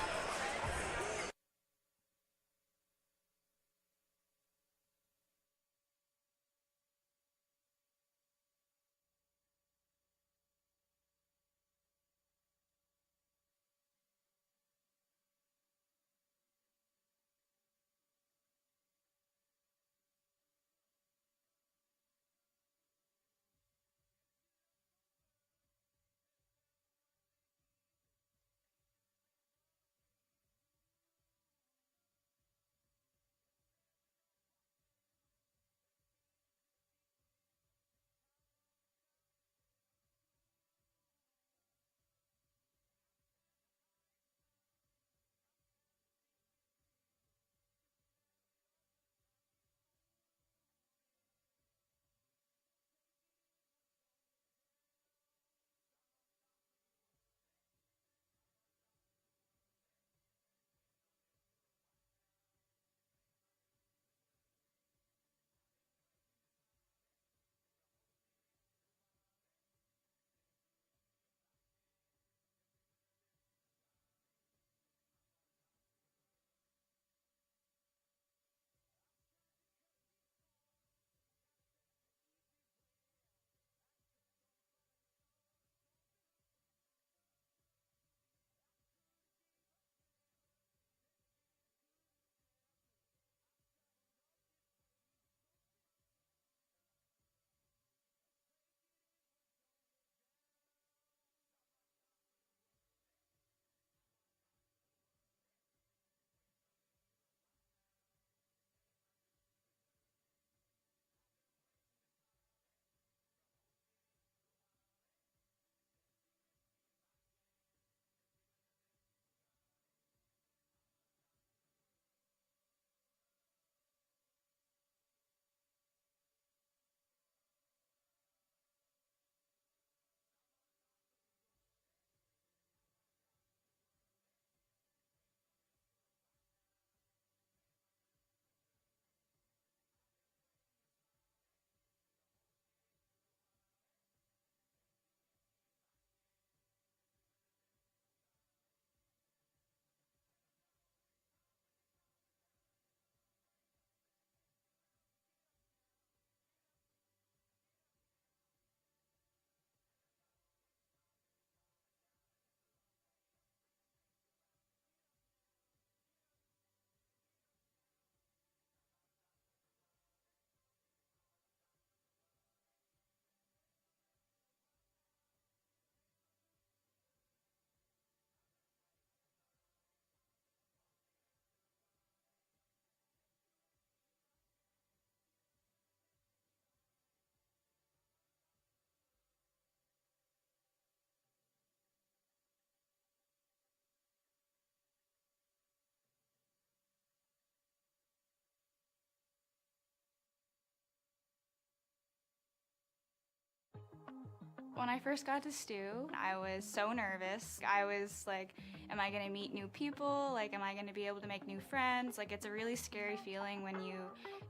When I first got to STU, I was so nervous. I was like, am I gonna meet new people? Like, am I gonna be able to make new friends? Like, it's a really scary feeling when you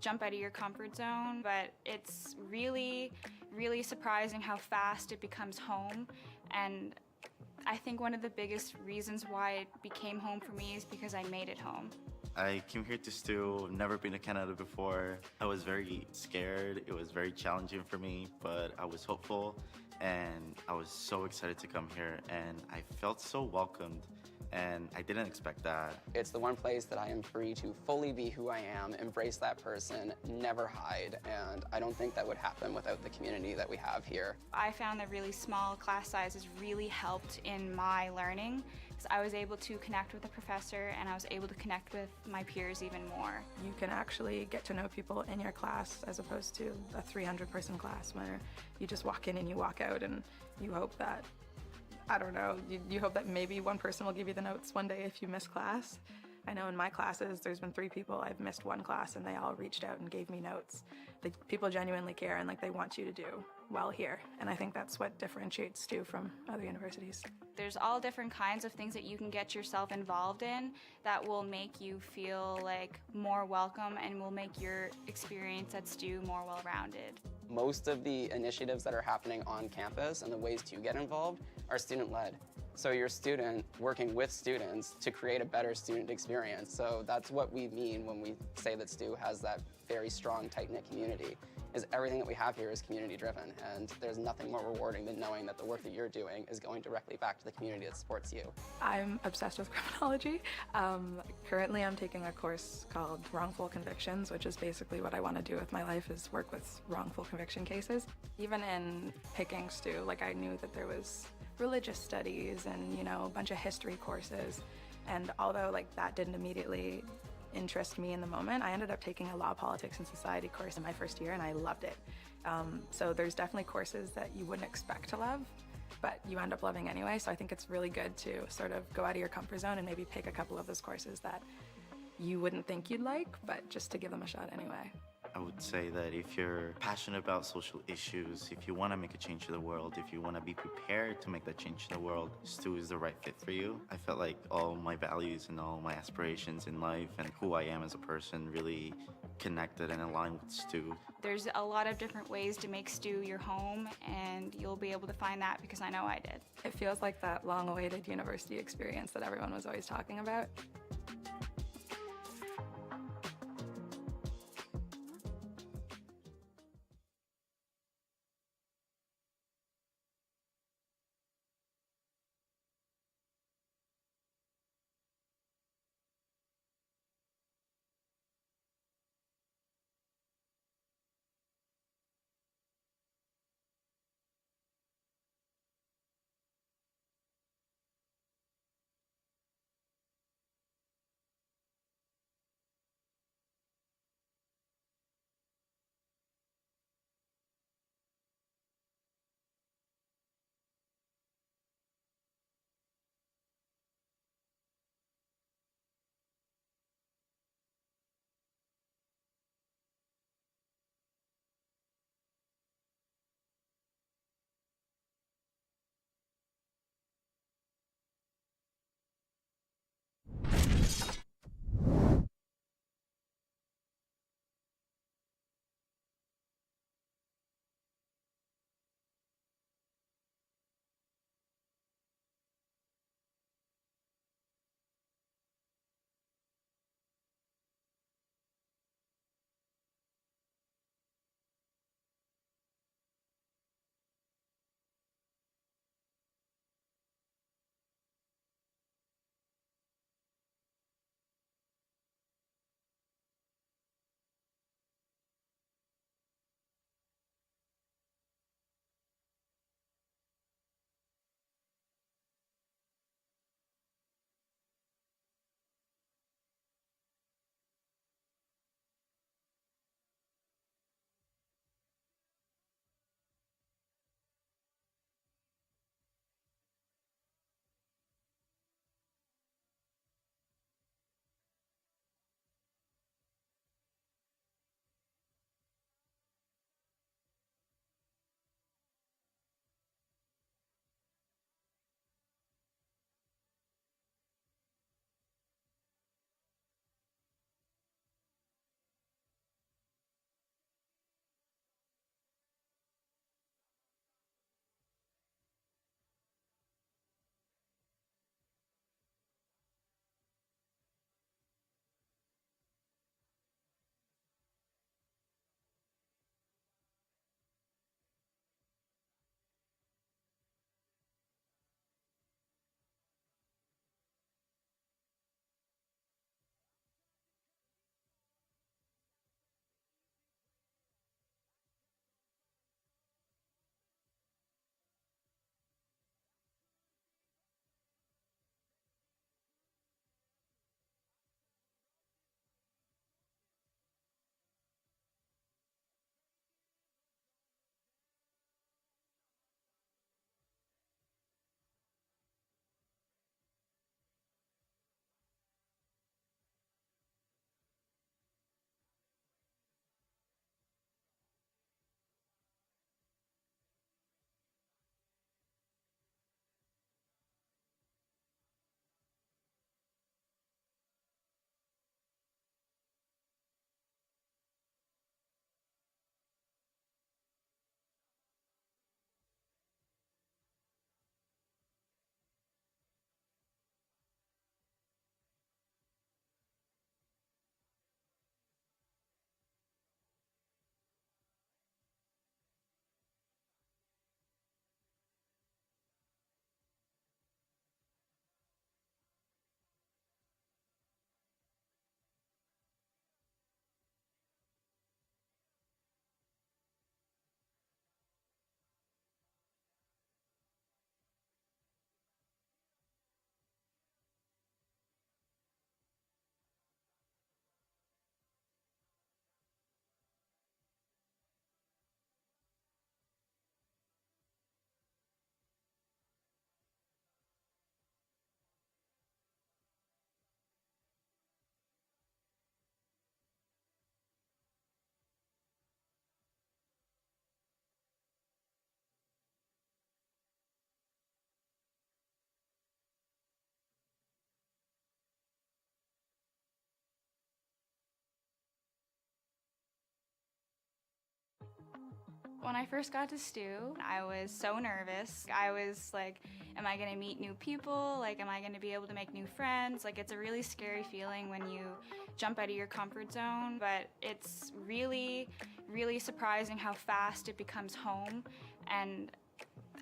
jump out of your comfort zone, but it's really, really surprising how fast it becomes home. And I think one of the biggest reasons why it became home for me is because I made it home. I came here to STU, never been to Canada before. I was very scared, it was very challenging for me, but I was hopeful and I was so excited to come here and I felt so welcomed and I didn't expect that. It's the one place that I am free to fully be who I am, embrace that person, never hide, and I don't think that would happen without the community that we have here. I found that really small class sizes really helped in my learning because I was able to connect with the professor and I was able to connect with my peers even more. You can actually get to know people in your class as opposed to a 300-person class where you just walk in and you walk out and you hope that, I don't know, you hope that maybe one person will give you the notes one day if you miss class. I know in my classes, there's been 3 people, I've missed one class and they all reached out and gave me notes. People genuinely care and they want you to do well here. And I think that's what differentiates STU from other universities. There's all different kinds of things that you can get yourself involved in that will make you feel like more welcome and will make your experience at STU more well-rounded. Most of the initiatives that are happening on campus and the ways to get involved are student-led. So you're a student working with students to create a better student experience. So that's what we mean when we say that STU has that very strong, tight-knit community, is everything that we have here is community-driven, and there's nothing more rewarding than knowing that the work that you're doing is going directly back to the community that supports you. I'm obsessed with criminology. Currently I'm taking a course called Wrongful Convictions, which is basically what I want to do with my life, is work with wrongful conviction cases. Even in picking STU, like I knew that there was religious studies and, you know, a bunch of history courses. And although like that didn't immediately interest me in the moment, I ended up taking a law, politics, and society course in my first year, and I loved it. So there's definitely courses that you wouldn't expect to love, but you end up loving anyway. So I think it's really good to sort of go out of your comfort zone and maybe pick a couple of those courses that you wouldn't think you'd like, but just to give them a shot anyway. I would say that if you're passionate about social issues, if you want to make a change in the world, if you want to be prepared to make that change in the world, STU is the right fit for you. I felt like all my values and all my aspirations in life and who I am as a person really connected and aligned with STU. There's a lot of different ways to make STU your home, and you'll be able to find that because I know I did. It feels like that long-awaited university experience that everyone was always talking about. When I first got to Stu, I was so nervous. I was like, am I going to meet new people? Like, am I going to be able to make new friends? Like, it's a really scary feeling when you jump out of your comfort zone, but it's really, really surprising how fast it becomes home. And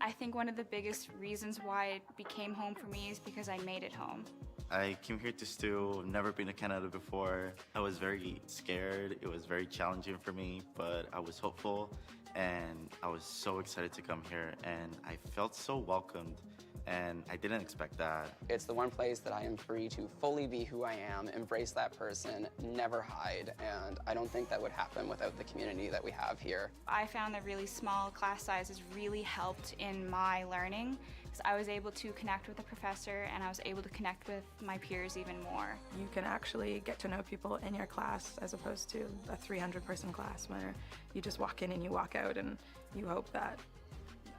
I think one of the biggest reasons why it became home for me is because I made it home. I came here to Stu. I've never been to Canada before. I was very scared. It was very challenging for me, but I was hopeful and I was so excited to come here and I felt so welcomed and I didn't expect that. It's the one place that I am free to fully be who I am, embrace that person, never hide, and I don't think that would happen without the community that we have here. I found that really small class sizes really helped in my learning. I was able to connect with the professor and I was able to connect with my peers even more. You can actually get to know people in your class as opposed to a 300-person class where you just walk in and you walk out and you hope that,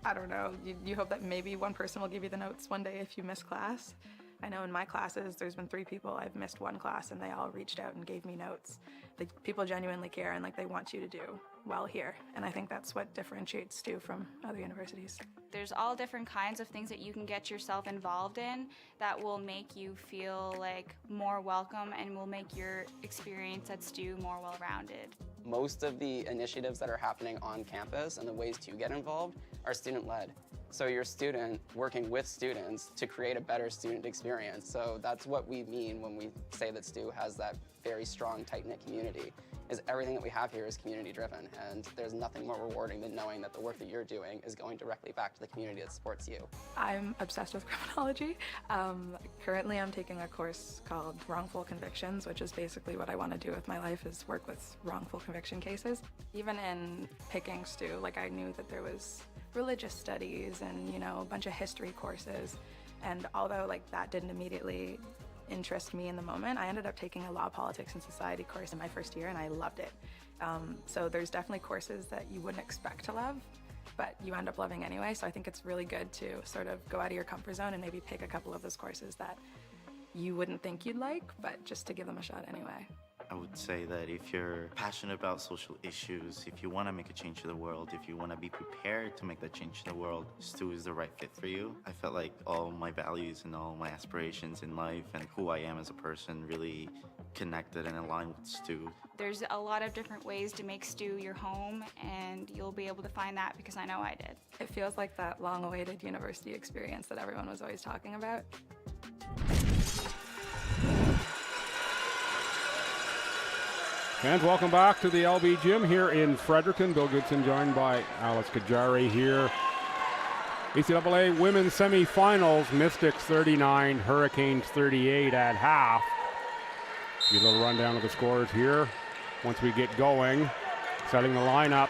I don't know, you hope that maybe one person will give you the notes one day if you miss class. I know in my classes, there's been 3 people I've missed one class and they all reached out and gave me notes. People genuinely care and they want you to do well here. And I think that's what differentiates Stu from other universities. There's all different kinds of things that you can get yourself involved in that will make you feel like more welcome and will make your experience at Stu more well-rounded. Most of the initiatives that are happening on campus and the ways to get involved are student-led. So you're a student working with students to create a better student experience. So that's what we mean when we say that Stu has that very strong, tight-knit community, is everything that we have here is community-driven, and there's nothing more rewarding than knowing that the work that you're doing is going directly back to the community that supports you. I'm obsessed with criminology. Currently I'm taking a course called Wrongful Convictions, which is basically what I want to do with my life, is work with wrongful conviction cases. Even in picking Stu, like I knew that there was religious studies and, you know, a bunch of history courses. And although like that didn't immediately interest me in the moment, I ended up taking a law, politics, and society course in my first year and I loved it. So there's definitely courses that you wouldn't expect to love, but you end up loving anyway. So I think it's really good to sort of go out of your comfort zone and maybe pick a couple of those courses that you wouldn't think you'd like, but just to give them a shot anyway. I would say that if you're passionate about social issues, if you want to make a change in the world, if you want to be prepared to make that change in the world, Stu is the right fit for you. I felt like all my values and all my aspirations in life and who I am as a person really connected and aligned with Stu. There's a lot of different ways to make Stu your home, and you'll be able to find that because I know I did. It feels like that long-awaited university experience that everyone was always talking about. Fans, welcome back to the LB Gym here in Fredericton. Bill Goodson joined by Alice Kajari here. ACAA women's semifinals, Mystics 39, Hurricanes 38 at half. Give a little rundown of the scores here once we get going. Setting the lineups,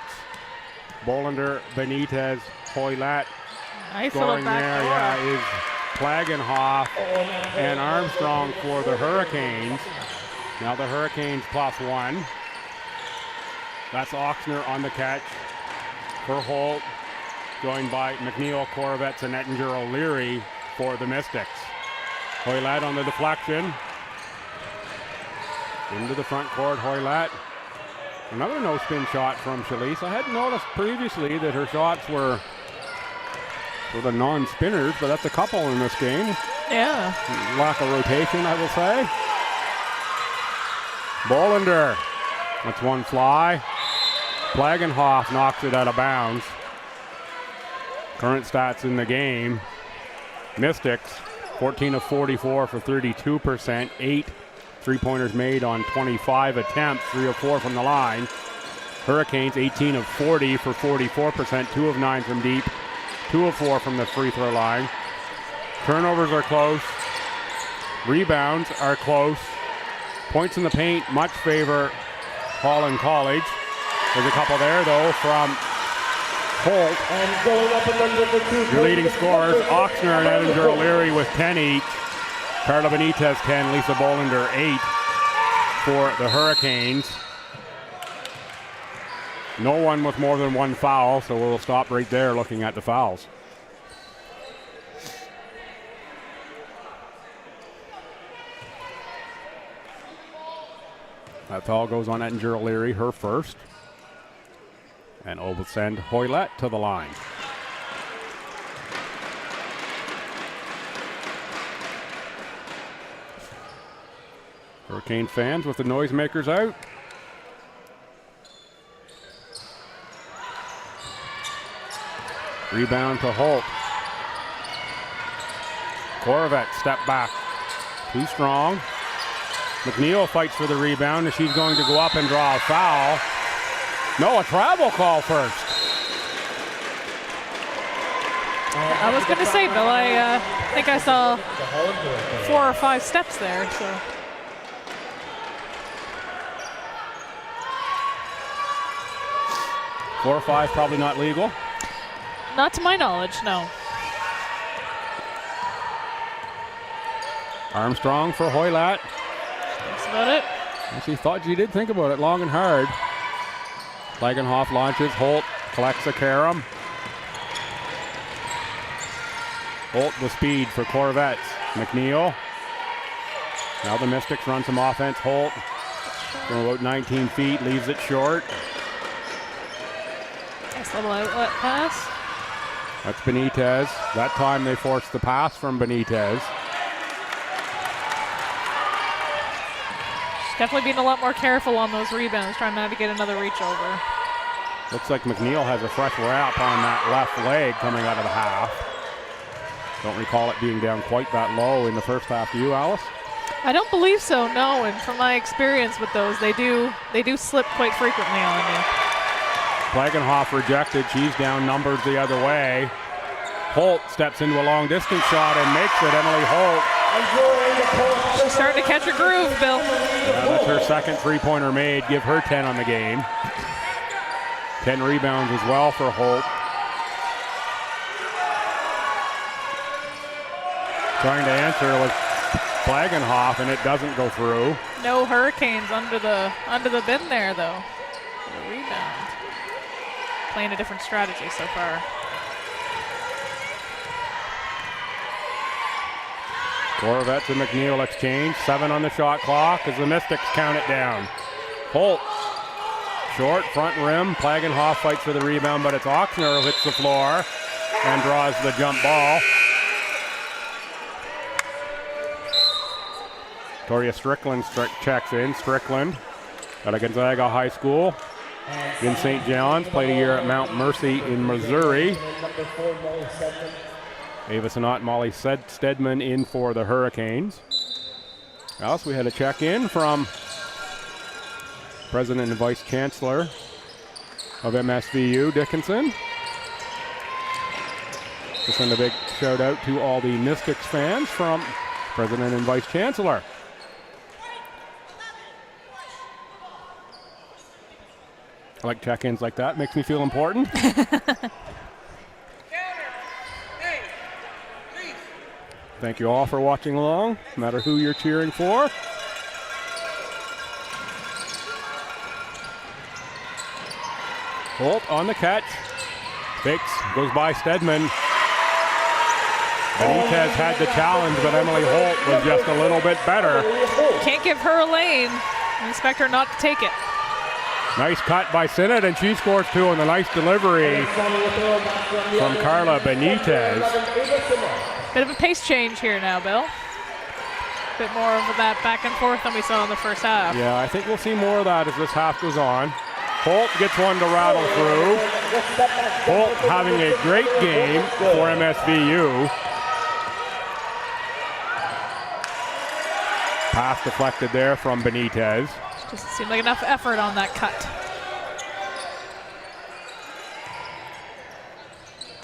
Bolander, Benitez, Hoylett. Nice Scoring little back there, is Plagenhoff and Armstrong for the Hurricanes. Now the Hurricanes +1. That's Oxner on the catch for Holt, joined by McNeil, Korovets, and Ettinger O'Leary for the Mystics. Hoylett on the deflection. Into the front court, Hoylett. Another no-spin shot from Shalise. I had noticed previously that her shots were sort of non-spinners, but that's a couple in this game. Yeah. Lack of rotation, I will say. Bolander, that's one fly. Plagenhoff knocks it out of bounds. Current stats in the game. Mystics, 14 of 44 for 32%, 8 three-pointers made on 25 attempts, 3 of 4 from the line. Hurricanes, 18 of 40 for 44%, 2 of 9 from deep, 2 of 4 from the free throw line. Turnovers are close. Rebounds are close. Points in the paint much favor Holland College. There's a couple there, though, from Holt. And going up and Your leading scorers, Oxner and Ettinger O'Leary with 10 each. Carla Benitez 10, Lisa Bolander 8 for the Hurricanes. No one with more than one foul, so we'll stop right there looking at the fouls. That foul goes on Ettinger O'Leary, her first. And will send Hoylett to the line. Hurricane fans with the noisemakers out. Rebound to Holt. Korvette step back. Too strong. McNeil fights for the rebound, and she's going to go up and draw a foul. No, a travel call first. I was going to say, Bill, I think I saw 4 or 5 steps there. So. Four or 5, probably not legal. Not to my knowledge, no. Armstrong for Hoylett. That's about it. And she thought she did think about it long and hard. Klagenhoff launches. Holt collects a carom. Holt with speed for Corvettes. McNeil. Now the Mystics run some offense. Holt from about 19 feet leaves it short. Nice little outlet pass. That's Benitez. That time they forced the pass from Benitez. She's definitely being a lot more careful on those rebounds, trying not to get another reach over. Looks like McNeil has a fresh wrap on that left leg coming out of the half. Don't recall it being down quite that low in the first half. Do you, Alice? I don't believe so, no. And from my experience with those, they do slip quite frequently on me. Klagenhoff rejected. She's down numbers the other way. Holt steps into a long distance shot and makes it. Emily Holt. She's starting to catch her groove, Bill. Yeah, that's her second three-pointer made. Give her 10 on the game. 10 rebounds as well for Holt. Trying to answer with Klagenhoff, and it doesn't go through. No Hurricanes under the bin there, though. The rebound. Playing a different strategy so far. Corvettes and McNeil exchange. 7 on the shot clock as the Mystics count it down. Holt, short, front rim. Klagenhoff fights for the rebound, but it's Ochsner who hits the floor and draws the jump ball. Victoria Strickland checks in. Strickland out of Gonzaga High School in St. John's. Played a year at Mount Mercy in Missouri. Ava Sonat, Molly Stedman in for the Hurricanes. Alice, we had a check-in from President and Vice Chancellor of MSVU, Dickinson. To send a big shout out to all the Mystics fans from President and Vice Chancellor. I like check-ins like that. Makes me feel important. Thank you all for watching along, no matter who you're cheering for. Holt on the catch. Fakes, goes by Stedman. Benitez had the challenge, but Emily Holt was just a little bit better. Can't give her a lane and expect her not to take it. Nice cut by Sinnott, and she scores 2 on the nice delivery from Carla Benitez. Bit of a pace change here now, Bill. Bit more of that back and forth than we saw in the first half. Yeah, I think we'll see more of that as this half goes on. Holt gets one to rattle through. Holt having a great game for MSVU. Pass deflected there from Benitez. Doesn't seem like enough effort on that cut.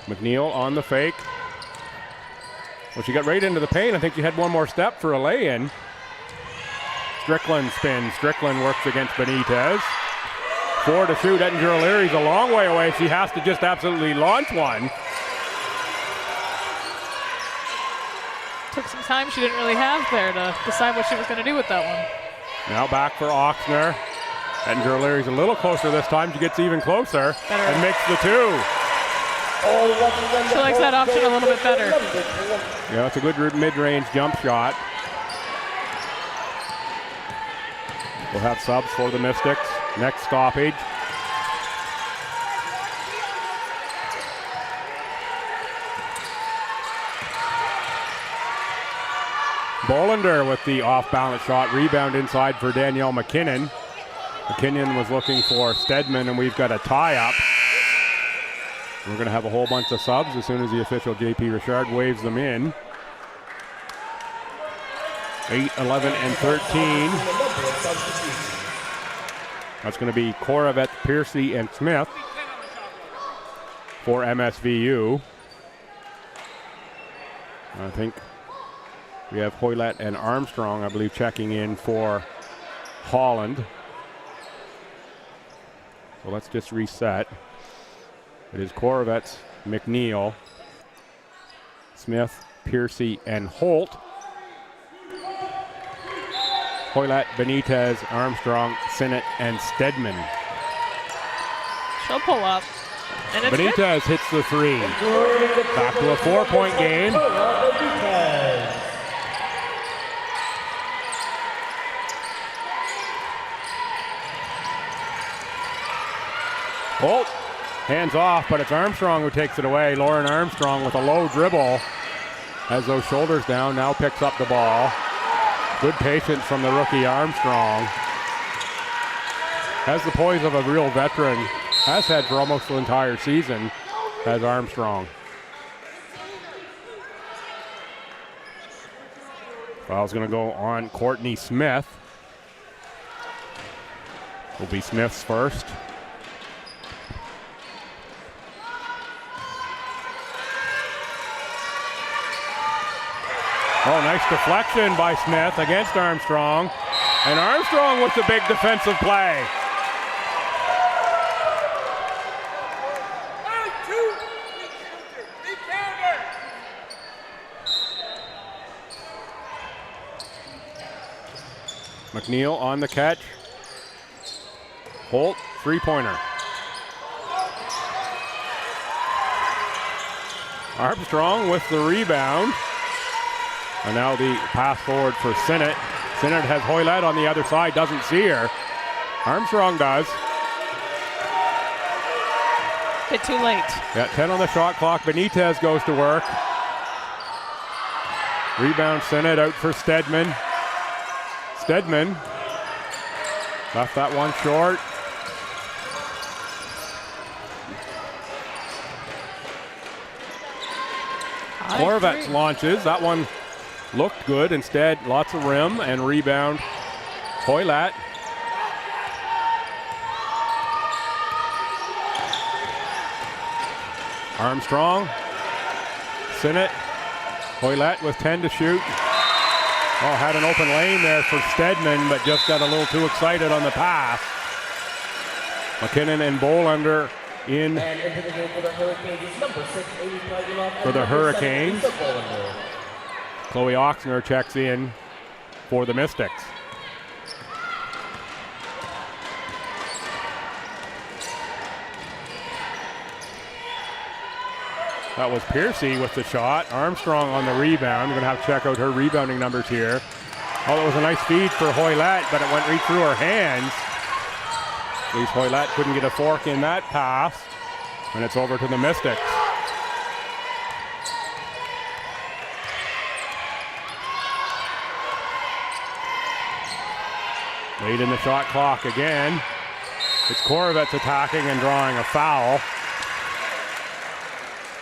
McNeil on the fake. Well, she got right into the paint. I think she had one more step for a lay-in. Strickland spins. Strickland works against Benitez. 4 to shoot. Ettinger O'Leary's a long way away. She has to just absolutely launch one. Took some time she didn't really have there to decide what she was going to do with that one. Now back for Ochsner. Ettinger O'Leary's a little closer this time. She gets even closer and makes the 2. She likes that option a little bit better. Yeah, it's a good mid-range jump shot. We'll have subs for the Mystics. Next stoppage. Bolander with the off-balance shot. Rebound inside for Danielle McKinnon. McKinnon was looking for Stedman, and we've got a tie-up. We're going to have a whole bunch of subs as soon as the official J.P. Richard waves them in. 8, 11, and 13. That's going to be Korovets, Piercy, and Smith for MSVU. I think we have Hoylett and Armstrong, I believe, checking in for Holland. So let's just reset. It is Korovets, McNeil, Smith, Piercy, and Holt. Hoylett, Benitez, Armstrong, Sinnott, and Stedman. She'll pull up. And it's Benitez good. hits the 3. Back to a 4-point game. Holt, hands off, but it's Armstrong who takes it away. Lauren Armstrong with a low dribble. Has those shoulders down, now picks up the ball. Good patience from the rookie Armstrong. Has the poise of a real veteran. Has had for almost the entire season as Armstrong. Foul's going to go on Courtney Smith. Will be Smith's first. Oh, nice deflection by Smith against Armstrong. And Armstrong with the big defensive play. McNeil on the catch. Holt, three-pointer. Armstrong with the rebound. And now the pass forward for Sinnott. Sinnott has Hoylett on the other side, doesn't see her. Armstrong does. Bit too late. Got 10 on the shot clock. Benitez goes to work. Rebound Sinnott out for Stedman. Stedman left that one short. Korovets launches. That one looked good. Instead, lots of rim and rebound. Hoylett. Armstrong. Sinnott. Hoylett with 10 to shoot. Oh, had an open lane there for Stedman, but just got a little too excited on the pass. McKinnon and Bolander in for the Hurricanes. Chloe Oxner checks in for the Mystics. That was Piercy with the shot. Armstrong on the rebound. We're going to have to check out her rebounding numbers here. Oh, it was a nice feed for Hoylett, but it went right through her hands. At least Hoylett couldn't get a fork in that pass. And it's over to the Mystics. Late in the shot clock again. It's Korovets attacking and drawing a foul.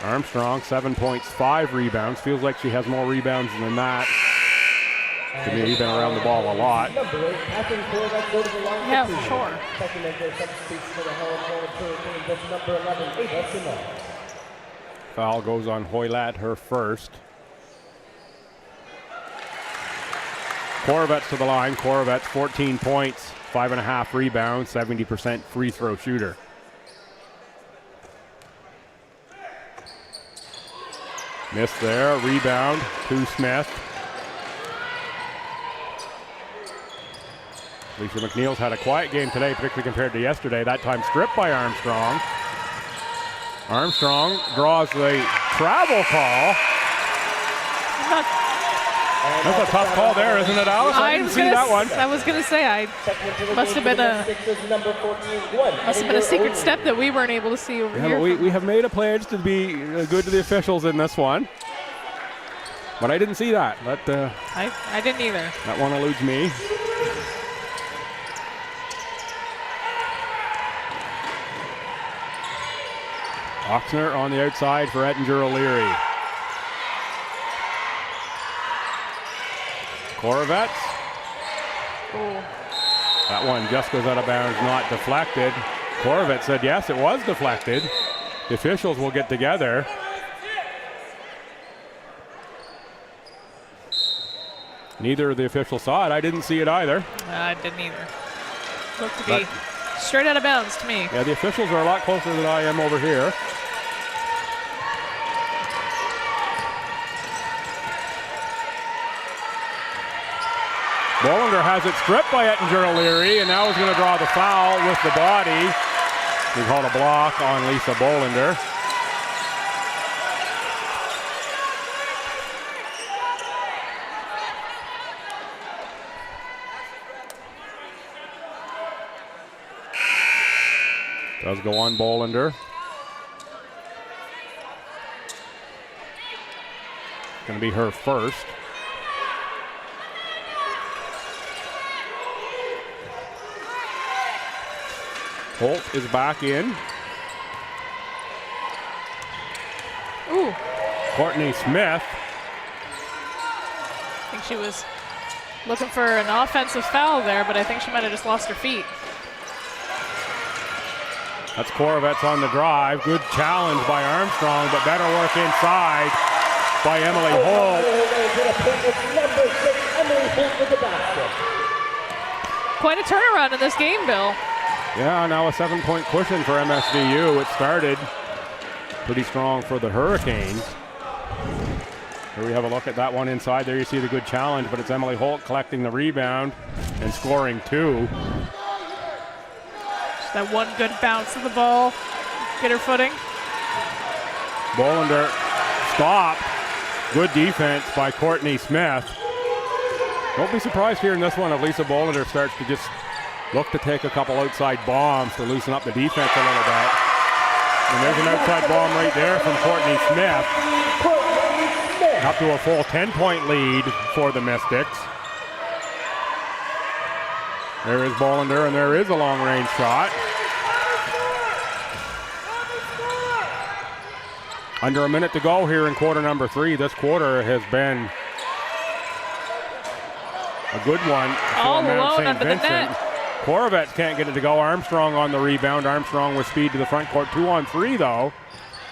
Armstrong, 7 points, 5 rebounds. Feels like she has more rebounds than that. Could be even around the ball a lot. Yeah, for sure. Foul goes on Hoylett, her first. Korovets to the line. Korovets, 14 points, 5.5 rebounds, 70% free throw shooter. Missed there, rebound to Smith. Lisa McNeil's had a quiet game today, particularly compared to yesterday. That time stripped by Armstrong. Armstrong draws the travel call. That's a tough call there, isn't it, Alice? I didn't see that one. I was going to say, must have been a secret step that we weren't able to see over here. But we have made a pledge to be good to the officials in this one. But I didn't see that. I didn't either. That one eludes me. Oxner on the outside for Ettinger O'Leary. Korovets. Ooh. That one just goes out of bounds, not deflected. Korovets said yes, it was deflected. The officials will get together. Neither of the officials saw it. I didn't see it either. I didn't either. Looked to be straight out of bounds to me. Yeah, the officials are a lot closer than I am over here. Bolander has it stripped by Ettinger O'Leary, and now is going to draw the foul with the body. We called a block on Lisa Bolander. Does go on Bolander. Going to be her first. Holt is back in. Ooh. Courtney Smith. I think she was looking for an offensive foul there, but I think she might have just lost her feet. That's Korovets on the drive. Good challenge by Armstrong, but better work inside by Emily Holt. Quite a turnaround in this game, Bill. Yeah, now a 7-point cushion for MSVU. It started pretty strong for the Hurricanes. Here we have a look at that one inside. There you see the good challenge, but it's Emily Holt collecting the rebound and scoring 2. Just that one good bounce of the ball. Get her footing. Bolander stopped. Good defense by Courtney Smith. Don't be surprised here in this one if Lisa Bolander starts to just look to take a couple outside bombs to loosen up the defense a little bit. And there's an outside bomb right there from Courtney Smith. Up to a full 10-point lead for the Mystics. There is Bolander, and there is a long-range shot. Under a minute to go here in quarter number 3. This quarter has been a good one for All Mount alone St. under the Vincent. net. Korovets can't get it to go. Armstrong on the rebound. Armstrong with speed to the front court. 2-on-3 though.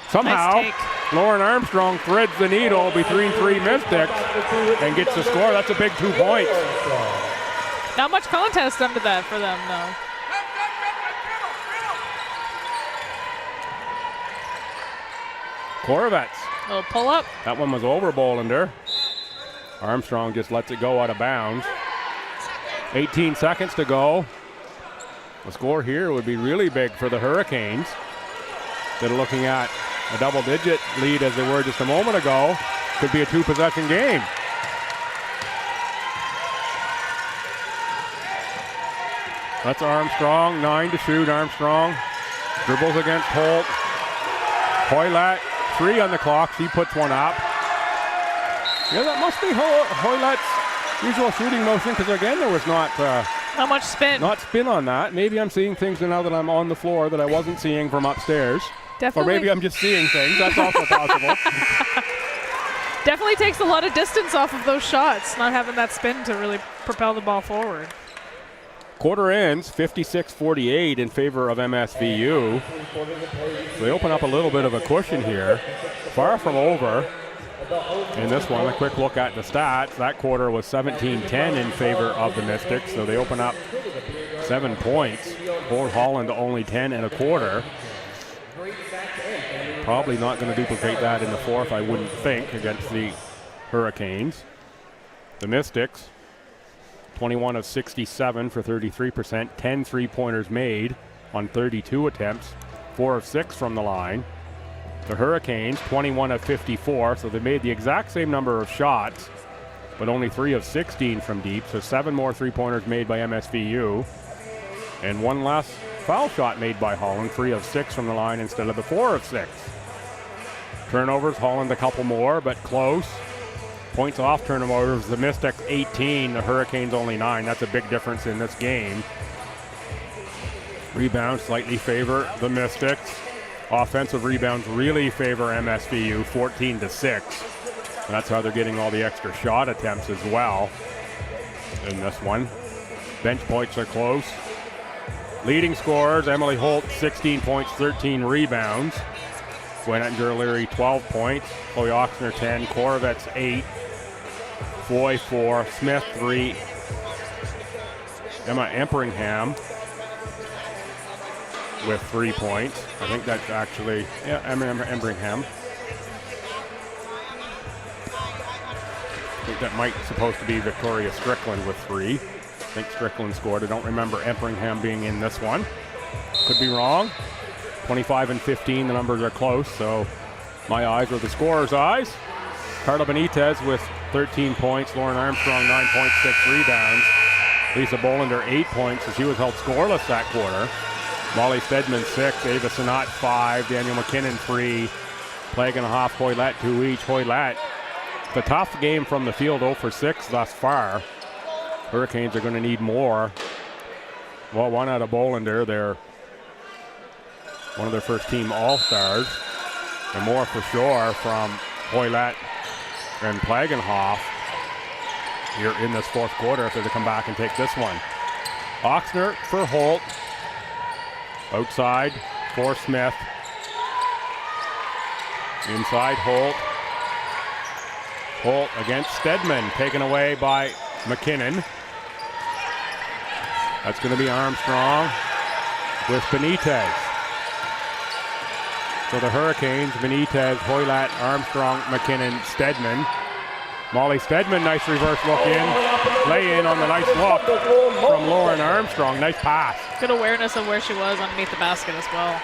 Somehow, Nice take. Lauren Armstrong threads the needle between 3 Mystics and gets the score. That's a big 2 points. Not much contest under that for them, though. Korovets. Little pull up. That one was over Bolander. Armstrong just lets it go out of bounds. 18 seconds to go. The score here would be really big for the Hurricanes. They're looking at a double-digit lead as they were just a moment ago. Could be a 2-possession game. That's Armstrong, 9 to shoot. Armstrong dribbles against Holt. Hoylett, 3 on the clock. She puts one up. Yeah, that must be Hoylett's usual shooting motion, because again, there was not much spin. Not spin on that. Maybe I'm seeing things now that I'm on the floor that I wasn't seeing from upstairs. Definitely. Or maybe I'm just seeing things. That's also possible. Definitely takes a lot of distance off of those shots, not having that spin to really propel the ball forward. Quarter ends 56-48 in favor of MSVU. They open up a little bit of a cushion here. Far from over. In this one, a quick look at the stats. That quarter was 17-10 in favor of the Mystics, so they open up 7 points. Fort Holland only 10 and a quarter. Probably not going to duplicate that in the fourth, I wouldn't think, against the Hurricanes. The Mystics, 21 of 67 for 33%, 10 3-pointers made on 32 attempts, 4 of 6 from the line. The Hurricanes, 21 of 54, so they made the exact same number of shots, but only 3 of 16 from deep, so 7 more 3-pointers made by MSVU, and 1 less foul shot made by Holland, 3 of 6 from the line instead of the 4 of 6. Turnovers, Holland a couple more, but close. Points off turnovers, the Mystics 18, the Hurricanes only 9. That's a big difference in this game. Rebounds slightly favor the Mystics. Offensive rebounds really favor MSVU, 14-6. That's how they're getting all the extra shot attempts as well in this one. Bench points are close. Leading scorers, Emily Holt, 16 points, 13 rebounds. Gwen Ettinger-O'Leary, 12 points. Chloe Oxner, 10. Korovets, 8. Foy, 4. Smith, 3. Emma Emperingham with 3 points. I think that's actually, yeah, Emma Emperingham. I think that might supposed to be Victoria Strickland with 3. I think Strickland scored. I don't remember Emperingham being in this one. Could be wrong. 25 and 15, the numbers are close, so my eyes are the scorer's eyes. Carla Benitez with 13 points. Lauren Armstrong, 9 points, 6 rebounds. Lisa Bolander, 8 points, so she was held scoreless that quarter. Molly Stedman, 6. Ava Sinat, 5. Daniel McKinnon, 3. Plagenhoff, Hoylett, 2 each. Hoylett, the tough game from the field, 0 for 6 thus far. Hurricanes are going to need more. Well, 1 out of Bolander. They're one of their first team All-Stars. And more for sure from Hoylett and Plagenhoff here in this fourth quarter if they're to come back and take this one. Oxner for Holt. Outside for Smith. Inside Holt. Holt against Stedman, taken away by McKinnon. That's going to be Armstrong with Benitez. So the Hurricanes, Benitez, Hoylett, Armstrong, McKinnon, Stedman. Molly Stedman, nice reverse look in. Lay in on the nice look from Lauren Armstrong. Nice pass. Good awareness of where she was underneath the basket as well.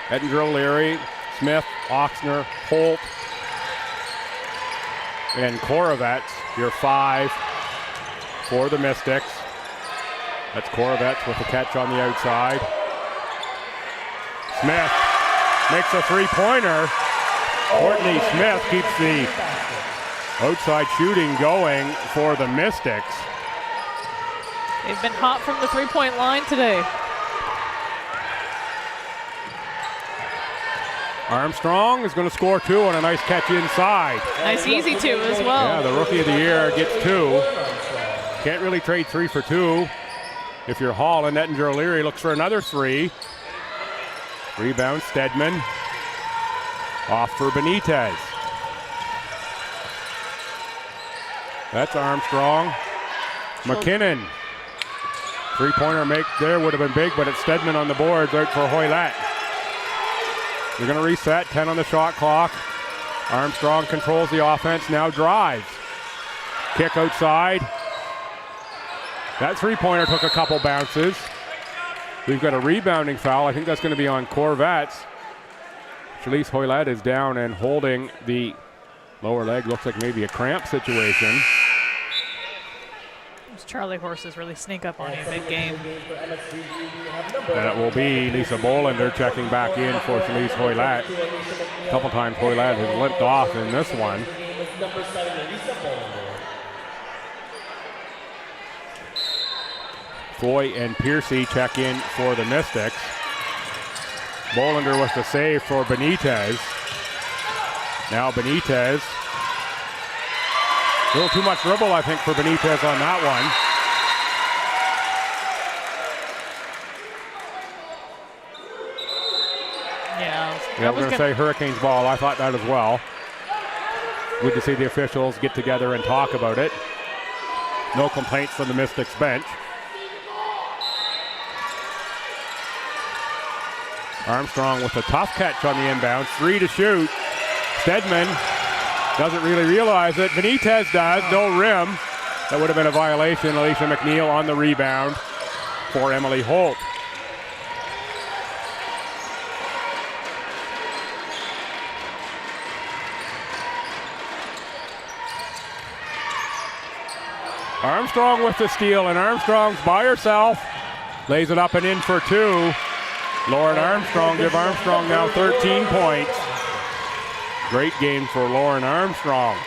Ettinger-O'Leary, Smith, Oxner, Holt, and Korovets, your 5 for the Mystics. That's Korovets with the catch on the outside. Smith makes a three-pointer. Courtney Smith keeps the outside shooting going for the Mystics. They've been hot from the three-point line today. Armstrong is going to score 2 on a nice catch inside. Nice easy 2 as well. Yeah, the Rookie of the Year gets 2. Can't really trade 3 for 2. If you're Holland, Ettinger-O'Leary looks for another 3. Rebound, Stedman. Off for Benitez. That's Armstrong. McKinnon. Three-pointer make there would have been big, but it's Stedman on the boards out for Hoylett. They're going to reset, 10 on the shot clock. Armstrong controls the offense, now drives. Kick outside. That three-pointer took a couple bounces. We've got a rebounding foul. I think that's going to be on Korovets. Shalise Hoylett is down and holding the lower leg. Looks like maybe a cramp situation. Those Charlie horses really sneak up on you mid-game. And it will be Lisa Bolander checking back in for Shalise Hoylett. A couple times Hoylett has limped off in this one. Foy and Piercy check in for the Mystics. Bolander with the save for Benitez. Now Benitez. A little too much dribble, I think, for Benitez on that one. Yeah, I was going to say Hurricanes ball. I thought that as well. Good to see the officials get together and talk about it. No complaints from the Mystics bench. Armstrong with a tough catch on the inbound. 3 to shoot. Stedman doesn't really realize it. Benitez does. No rim. That would have been a violation. Alicia McNeil on the rebound for Emily Holt. Armstrong with the steal, and Armstrong's by herself. Lays it up and in for 2. Lauren Armstrong, give Armstrong now 13 points. Great game for Lauren Armstrong.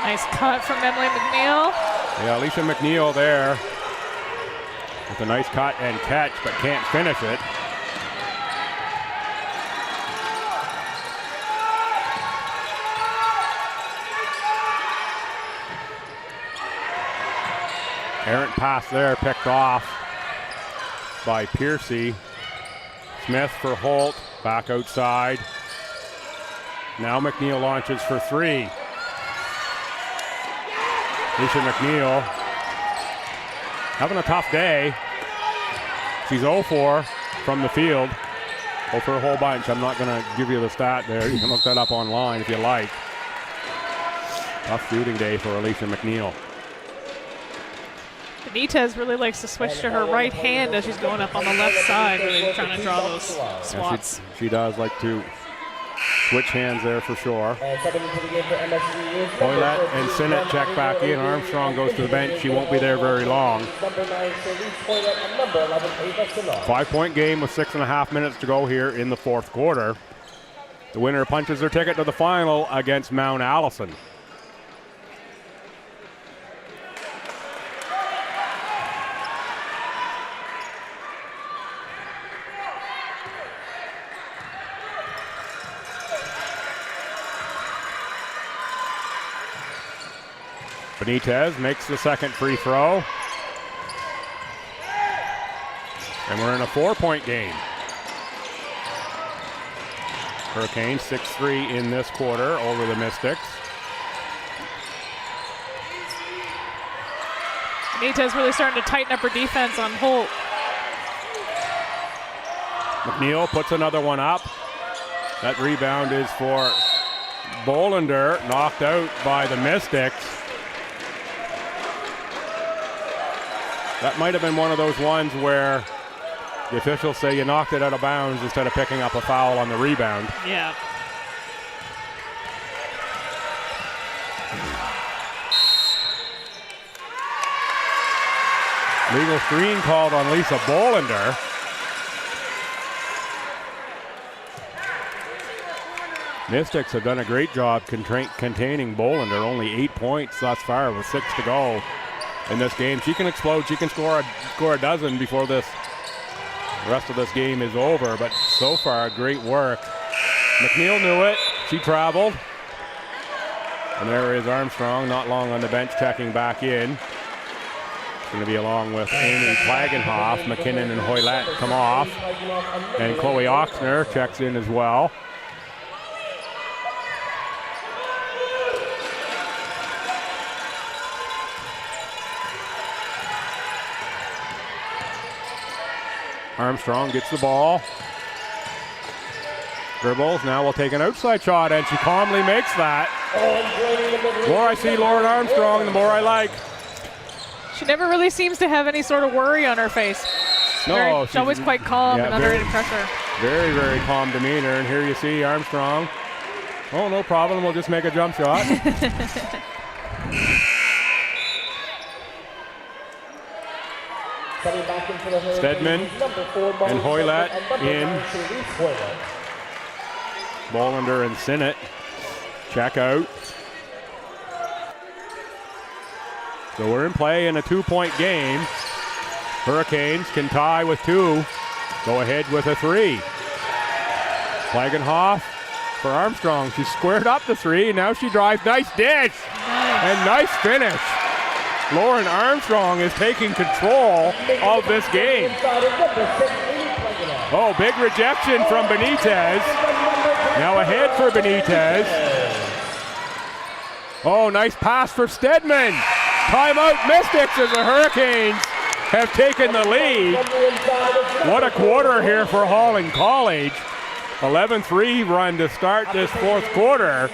Nice cut from Emily McNeil. Yeah, Alicia McNeil there with a nice cut and catch, but can't finish it. Errant pass there, picked off by Piercy. Smith for Holt, back outside. Now McNeil launches for three. Alicia McNeil having a tough day. She's 0-4 from the field. 0 for a whole bunch. I'm not going to give you the stat there. You can look that up online if you like. Tough shooting day for Alicia McNeil. Benitez really likes to switch to her right hand as she's going up on the left side, really trying to draw those swats. Yeah, she does like to switch hands there for sure. Hoylett and Sinnott check back in. Armstrong goes to the bench. She won't be there very long. 5-point game with 6.5 minutes to go here in the fourth quarter. The winner punches their ticket to the final against Mount Allison. Benitez makes the second free throw. And we're in a 4-point game. Hurricanes 6-3 in this quarter over the Mystics. Benitez really starting to tighten up her defense on Holt. McNeil puts another one up. That rebound is for Bolander, knocked out by the Mystics. That might have been one of those ones where the officials say you knocked it out of bounds instead of picking up a foul on the rebound. Yeah. Legal screen called on Lisa Bolander. Mystics have done a great job containing Bolander. Only 8 points thus far with 6 to go in this game. She can explode. She can score a dozen before the rest of this game is over. But so far, great work. McNeil knew it. She traveled. And there is Armstrong, not long on the bench, checking back in. Going to be along with Amy Plagenhoff. McKinnon and Hoylett come off. And Chloe Oxner checks in as well. Armstrong gets the ball. Dribbles, now will take an outside shot, and she calmly makes that. The more I see Lauren Armstrong, the more I like. She never really seems to have any sort of worry on her face. She's always quite calm and under any pressure. Very, very calm demeanor, and here you see Armstrong. Oh, no problem, we'll just make a jump shot. Stedman and Hoylett in. Bolander and Sinnott check out. So we're in play in a 2-point game. Hurricanes can tie with 2. Go ahead with a 3. Plagenhoff for Armstrong. She squared up the 3. Now she drives. Nice dish. And nice finish. Lauren Armstrong is taking control of this game. Oh, big rejection from Benitez. Now ahead for Benitez. Oh, nice pass for Stedman. Timeout Mystics as the Hurricanes have taken the lead. What a quarter here for Holland College. 11-3 run to start this fourth quarter.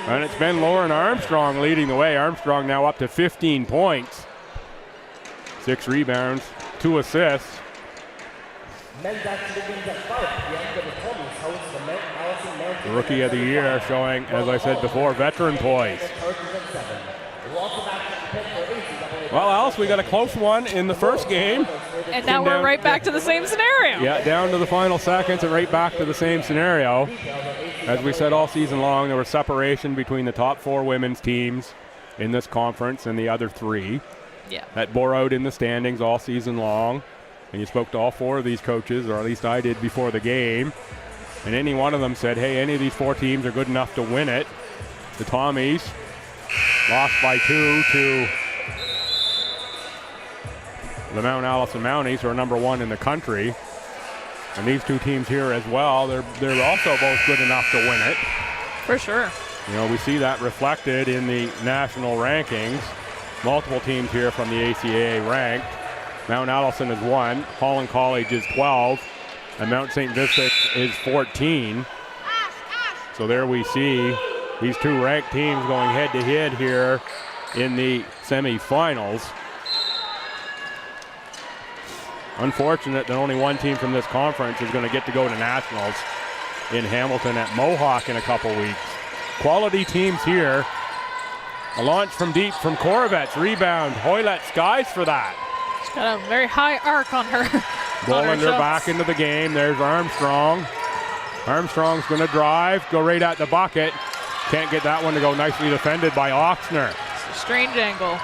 And it's been Lauren Armstrong leading the way. Armstrong now up to 15 points. 6 rebounds, 2 assists. The Rookie of the Year showing, as I said before, veteran poise. Well, Alice, we got a close one in the first game. And now we're right back to the same scenario. Yeah, down to the final seconds and right back to the same scenario. As we said all season long, there was separation between the top 4 women's teams in this conference and the other 3. Yeah. That bore out in the standings all season long. And you spoke to all 4 of these coaches, or at least I did before the game. And any one of them said, hey, any of these 4 teams are good enough to win it. The Tommies lost by 2 to the Mount Allison Mounties, who are number 1 in the country. And these 2 teams here as well, they're also both good enough to win it. For sure. You know, we see that reflected in the national rankings. Multiple teams here from the ACAA ranked. Mount Allison is 1, Holland College is 12, and Mount St. Vincent is 14. So there we see these 2 ranked teams going head-to-head here in the semifinals. Unfortunate that only 1 team from this conference is going to get to go to nationals in Hamilton at Mohawk in a couple weeks. Quality teams here. A launch from deep from Korovets. Rebound. Hoylett skies for that. She's got a very high arc on her. Bolander back into the game. There's Armstrong. Armstrong's going to drive. Go right at the bucket. Can't get that one to go. Nicely defended by Oxner. It's a strange angle.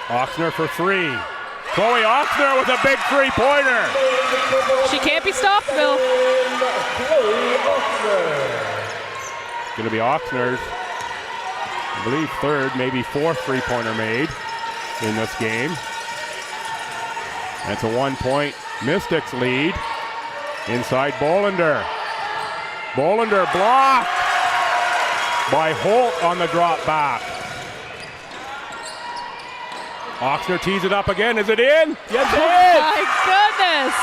Oxner for 3. Chloe Oxner with a big 3-pointer. She can't be stopped, Bill. Going to be Oxner's, I believe, 3rd, maybe 4th 3-pointer made in this game. That's a 1-point Mystics lead. Inside Bolander. Bolander blocked by Holt on the drop back. Oxner tees it up again. Is it in? Yes, it is! My goodness!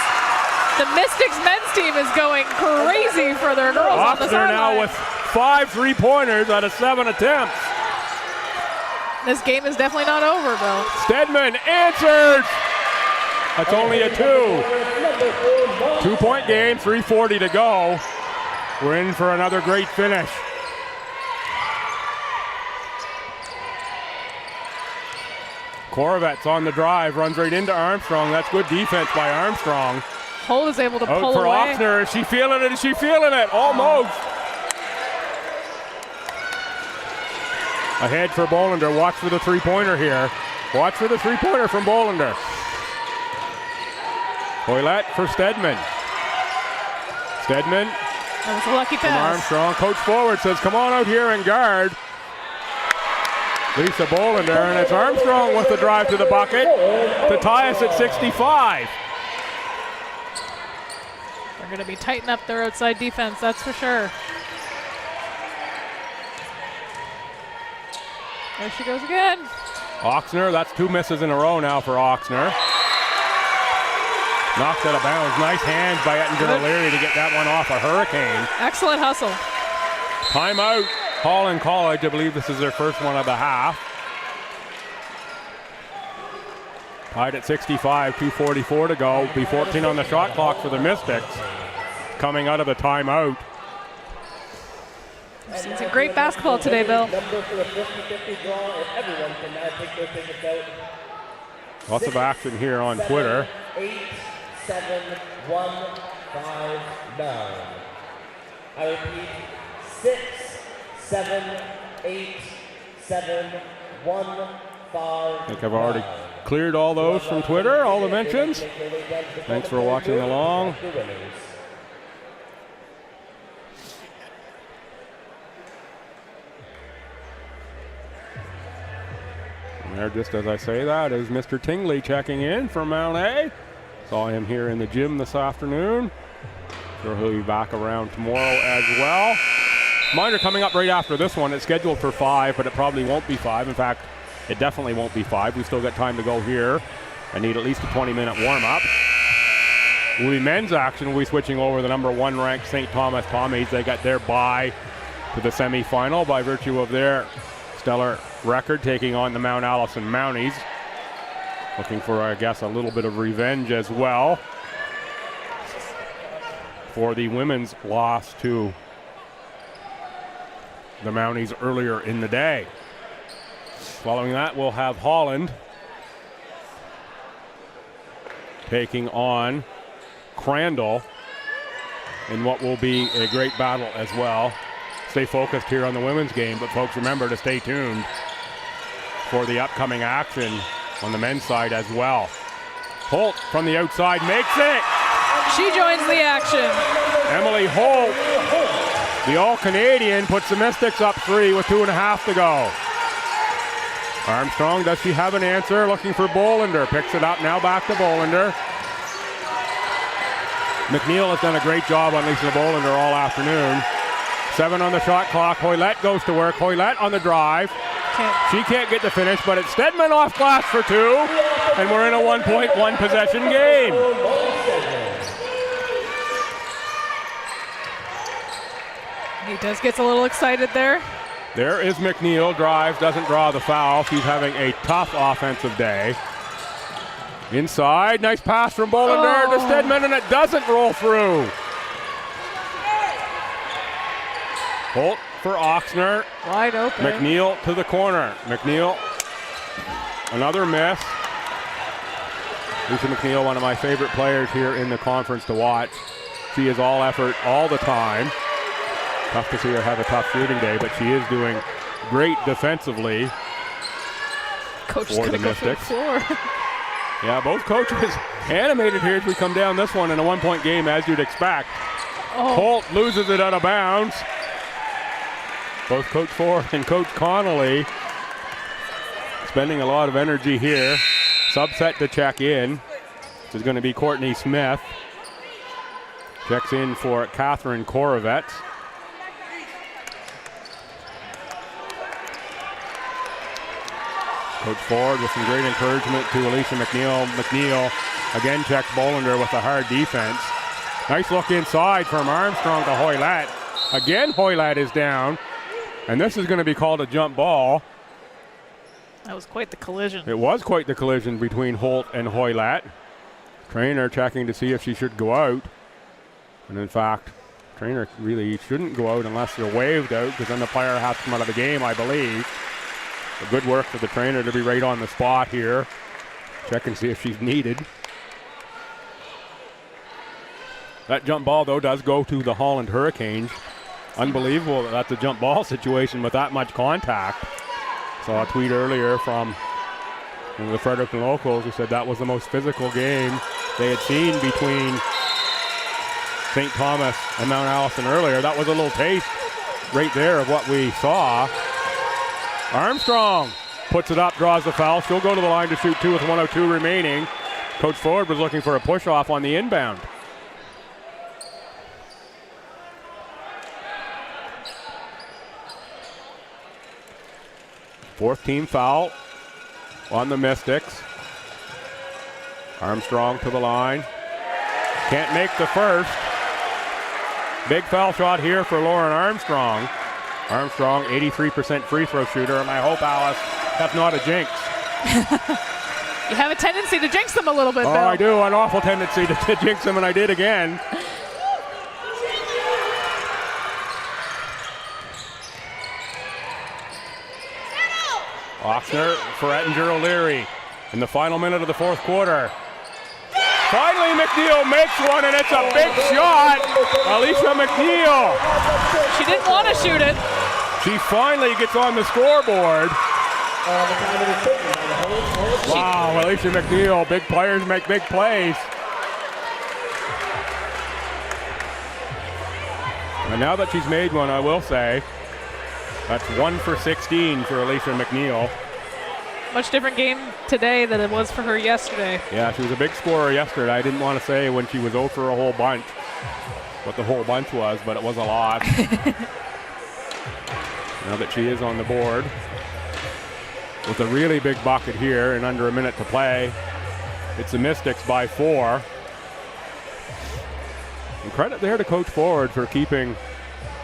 The Mystics men's team is going crazy for their girls on the sideline. Oxner now with 5 3-pointers out of 7 attempts. This game is definitely not over, Bill. Stedman answers! That's only a 2. 2-point game, 3:40 to go. We're in for another great finish. Korovets on the drive, runs right into Armstrong. That's good defense by Armstrong. Holt is able to Out pull for away. Oxner. Is she feeling it? Is she feeling it? Almost. Ahead for Bolander. Watch for the 3-pointer here. Watch for the 3-pointer from Bolander. Hoylett for Stedman. Stedman That was a lucky from pass. Armstrong. Coach forward says, come on out here and guard. Lisa Bolander, and it's Armstrong with the drive to the bucket to tie us at 65. They're going to be tightening up their outside defense, that's for sure. There she goes again. Oxner, that's 2 misses in a row now for Oxner. Knocked out of bounds. Nice hands by Ettinger O'Leary to get that one off a hurricane. Excellent hustle. Timeout, Holland College. I believe this is their first one of the half. Tied at 65, 2:44 to go. Be 14 on the shot clock for the Mystics. Coming out of the timeout. We've seen some great basketball today, Bill. Lots of action here on Twitter. 87159. I repeat, 6787159. I think I've already cleared all those from Twitter, all the mentions. Thanks for watching along. And there, just as I say that, is Mr. Tingley checking in from Mount A. Saw him here in the gym this afternoon. Sure he'll be back around tomorrow as well. Minor coming up right after this one. It's scheduled for 5, but it probably won't be 5. In fact, it definitely won't be 5. We've still got time to go here. I need at least a 20-minute warm-up. Will be men's action. We'll be switching over the number 1 ranked St. Thomas Tommies. They got their bye to the semifinal by virtue of their stellar record, taking on the Mount Allison Mounties. Looking for, I guess, a little bit of revenge as well for the women's loss to the Mounties earlier in the day. Following that, we'll have Holland taking on Crandall in what will be a great battle as well. Stay focused here on the women's game, but folks, remember to stay tuned for the upcoming action on the men's side as well. Holt from the outside makes it. She joins the action. Emily Holt, the All-Canadian, puts the Mystics up 3 with 2.5 to go. Armstrong, does she have an answer? Looking for Bolander. Picks it up now, back to Bolander. McNeil has done a great job on Lisa Bolander all afternoon. 7 on the shot clock. Hoylett goes to work. Hoylett on the drive. She can't get the finish, but it's Stedman off glass for 2, and we're in a 1.1 possession game. He just gets a little excited there. There is McNeil, drives, doesn't draw the foul. She's having a tough offensive day. Inside, nice pass from Bolander to Stedman, and it doesn't roll through. Holt for Oxner. Wide open. McNeil to the corner. McNeil, another miss. Lisa McNeil, one of my favorite players here in the conference to watch. She is all effort all the time. Tough to see her have a tough shooting day, but she is doing great defensively. Coach is going to go for the floor. Yeah, both coaches animated here as we come down this one in a 1-point game, as you'd expect. Holt loses it out of bounds. Both Coach Ford and Coach Connolly spending a lot of energy here. Subset to check in. This is going to be Courtney Smith. Checks in for Catherine Korovets. Coach Ford with some great encouragement to Alicia McNeil. McNeil again checks Bolander with a hard defense. Nice look inside from Armstrong to Hoylett. Again, Hoylett is down. And this is going to be called a jump ball. That was quite the collision. It was quite the collision between Holt and Hoylett. Trainer checking to see if she should go out. And in fact, trainer really shouldn't go out unless they're waved out, because then the player has to come out of the game, I believe. A good work for the trainer to be right on the spot here. Check and see if she's needed. That jump ball, though, does go to the Holland Hurricanes. Unbelievable that that's a jump ball situation with that much contact. Saw a tweet earlier from one of the Fredericton locals who said that was the most physical game they had seen between St. Thomas and Mount Allison earlier. That was a little taste right there of what we saw. Armstrong puts it up, draws the foul. She'll go to the line to shoot 2 with 1:02 remaining. Coach Ford was looking for a push-off on the inbound. Fourth team foul on the Mystics. Armstrong to the line. Can't make the first. Big foul shot here for Lauren Armstrong. Armstrong, 83% free throw shooter, and I hope, Alice, that's not a jinx. You have a tendency to jinx them a little bit, Bill. I do, an awful tendency to jinx them, and I did again. Oxner for Ettinger O'Leary in the final minute of the fourth quarter. Finally, McNeil makes one, and it's a big shot. Alicia McNeil. She didn't want to shoot it. She finally gets on the scoreboard. Wow, Alicia McNeil, big players make big plays. And now that she's made one, I will say, that's 1 for 16 for Alicia McNeil. Much different game today than it was for her yesterday. Yeah, she was a big scorer yesterday. I didn't want to say when she was over a whole bunch what the whole bunch was, but it was a lot. Now that she is on the board with a really big bucket here in under a minute to play. It's the Mystics by 4. And credit there to Coach Ford for keeping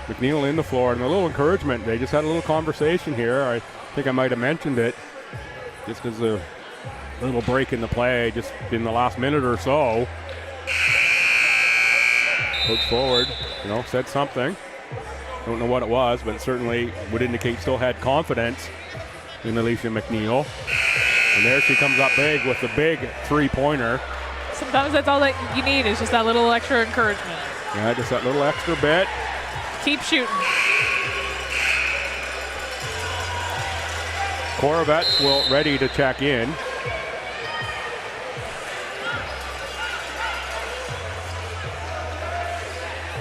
McNeil in the floor, and a little encouragement. They just had a little conversation here. I think I might have mentioned it. Just as a little break in the play, just in the last minute or so. Coach Ford, said something. Don't know what it was, but it certainly would indicate still had confidence in Alicia McNeil. And there she comes up big with the big three-pointer. Sometimes that's all that you need is just that little extra encouragement. Yeah, just that little extra bit. Keep shooting. Corvettes will ready to check in.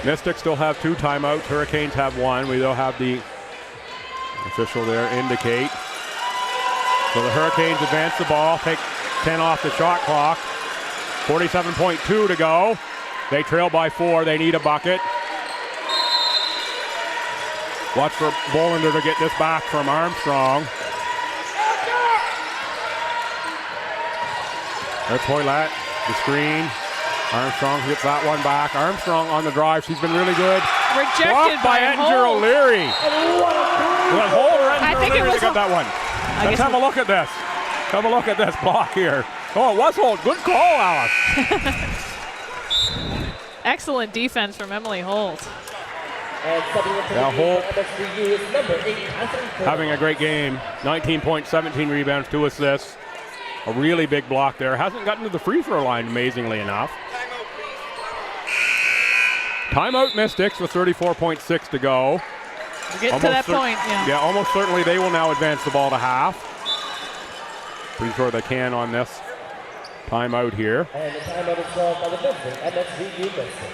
Mystics still have 2 timeouts. Hurricanes have 1. We will have the official there indicate. So the Hurricanes advance the ball, take 10 off the shot clock. 47.2 to go. They trail by 4. They need a bucket. Watch for Bolander to get this back from Armstrong. That's Hoylett, the screen. Armstrong gets that one back. Armstrong on the drive. She's been really good. Rejected by Ettinger O'Leary. I think it was got that one. Let's have a look at this. Have a look at this block here. Oh, it was Holt. Good call, Alice. Excellent defense from Emily Holt. Yeah, Holt having a great game. 19 points, 17 rebounds, 2 assists. A really big block there. Hasn't gotten to the free throw line, amazingly enough. Timeout Mystics with 34.6 to go. We're getting to that point, yeah. Yeah, almost certainly they will now advance the ball to half. Pretty sure they can on this timeout here. And the timeout is called by the MSVU Mystics.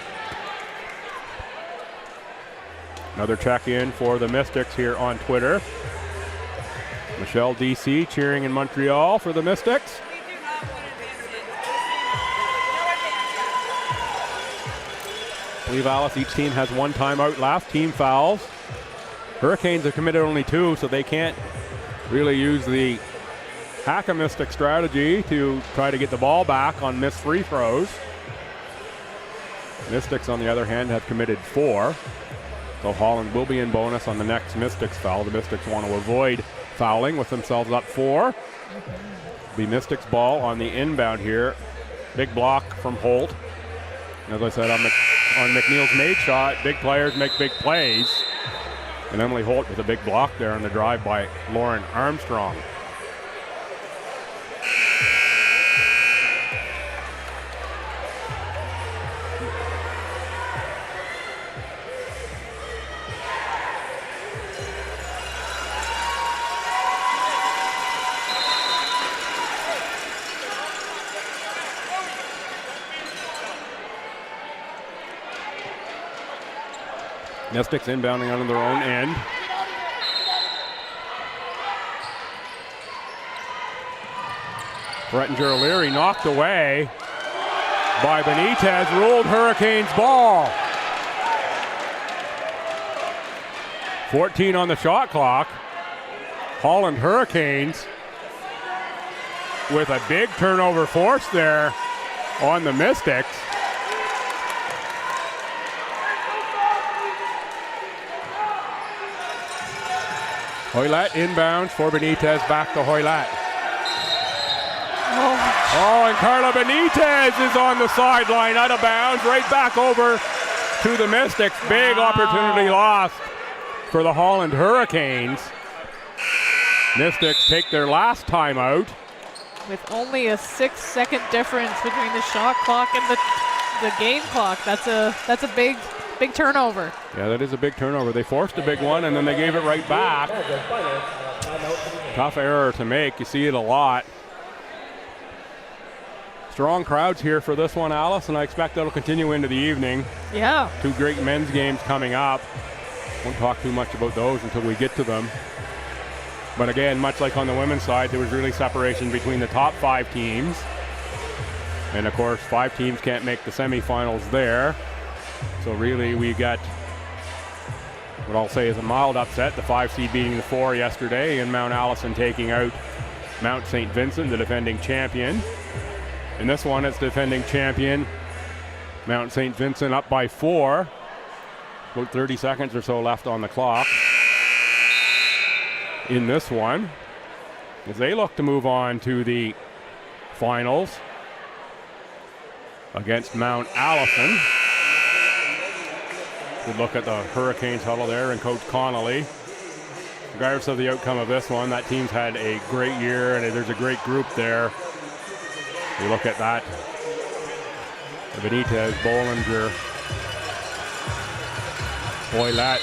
Another check-in for the Mystics here on Twitter. Michelle DC cheering in Montreal for the Mystics. I believe, Alice, each team has 1 timeout left. Team fouls. Hurricanes have committed only 2, so they can't really use the hack-a-mystic strategy to try to get the ball back on missed free throws. Mystics, on the other hand, have committed 4. So Holland will be in bonus on the next Mystics foul. The Mystics want to avoid fouling with themselves up 4. The Mystics ball on the inbound here. Big block from Holt. As I said, on McNeil's made shot, big players make big plays. And Emily Holt with a big block there on the drive by Lauren Armstrong. Mystics inbounding on their own end. Ettinger O'Leary knocked away by Benitez, ruled Hurricanes ball. 14 on the shot clock. Holland Hurricanes with a big turnover force there on the Mystics. Hoylett inbounds for Benitez, back to Hoylett. Oh, and Carla Benitez is on the sideline, out of bounds, right back over to the Mystics. Big opportunity lost for the Holland Hurricanes. Mystics take their last timeout. With only a 6-second difference between the shot clock and the game clock. That's a big turnover. Yeah, that is a big turnover. They forced a big one and then they gave it right back. Tough error to make. You see it a lot. Strong crowds here for this one, Alice, and I expect that'll continue into the evening. Yeah. 2 great men's games coming up. Won't talk too much about those until we get to them. But again, much like on the women's side, there was really separation between the top 5 teams. And of course, 5 teams can't make the semifinals there. So really, we got what I'll say is a mild upset. The 5 seed beating the 4 yesterday, and Mount Allison taking out Mount St. Vincent, the defending champion. In this one, it's defending champion Mount St. Vincent up by 4. About 30 seconds or so left on the clock in this one, as they look to move on to the finals against Mount Allison. Good look at the Hurricanes huddle there and Coach Connolly. Regardless of the outcome of this one, that team's had a great year and there's a great group there. You look at that. Benitez, Bollinger, Hoylett,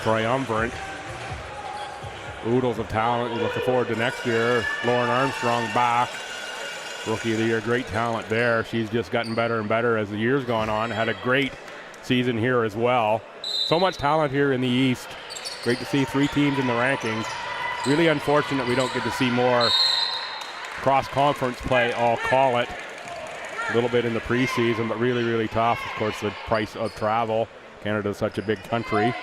triumvirate. Oodles of talent. We're looking forward to next year. Lauren Armstrong back. Rookie of the Year, great talent there. She's just gotten better and better as the year's gone on. Had a great season here as well. So much talent here in the East. Great to see 3 teams in the rankings. Really unfortunate we don't get to see more cross-conference play, I'll call it. A little bit in the preseason, but really, really tough. Of course, the price of travel. Canada's such a big country.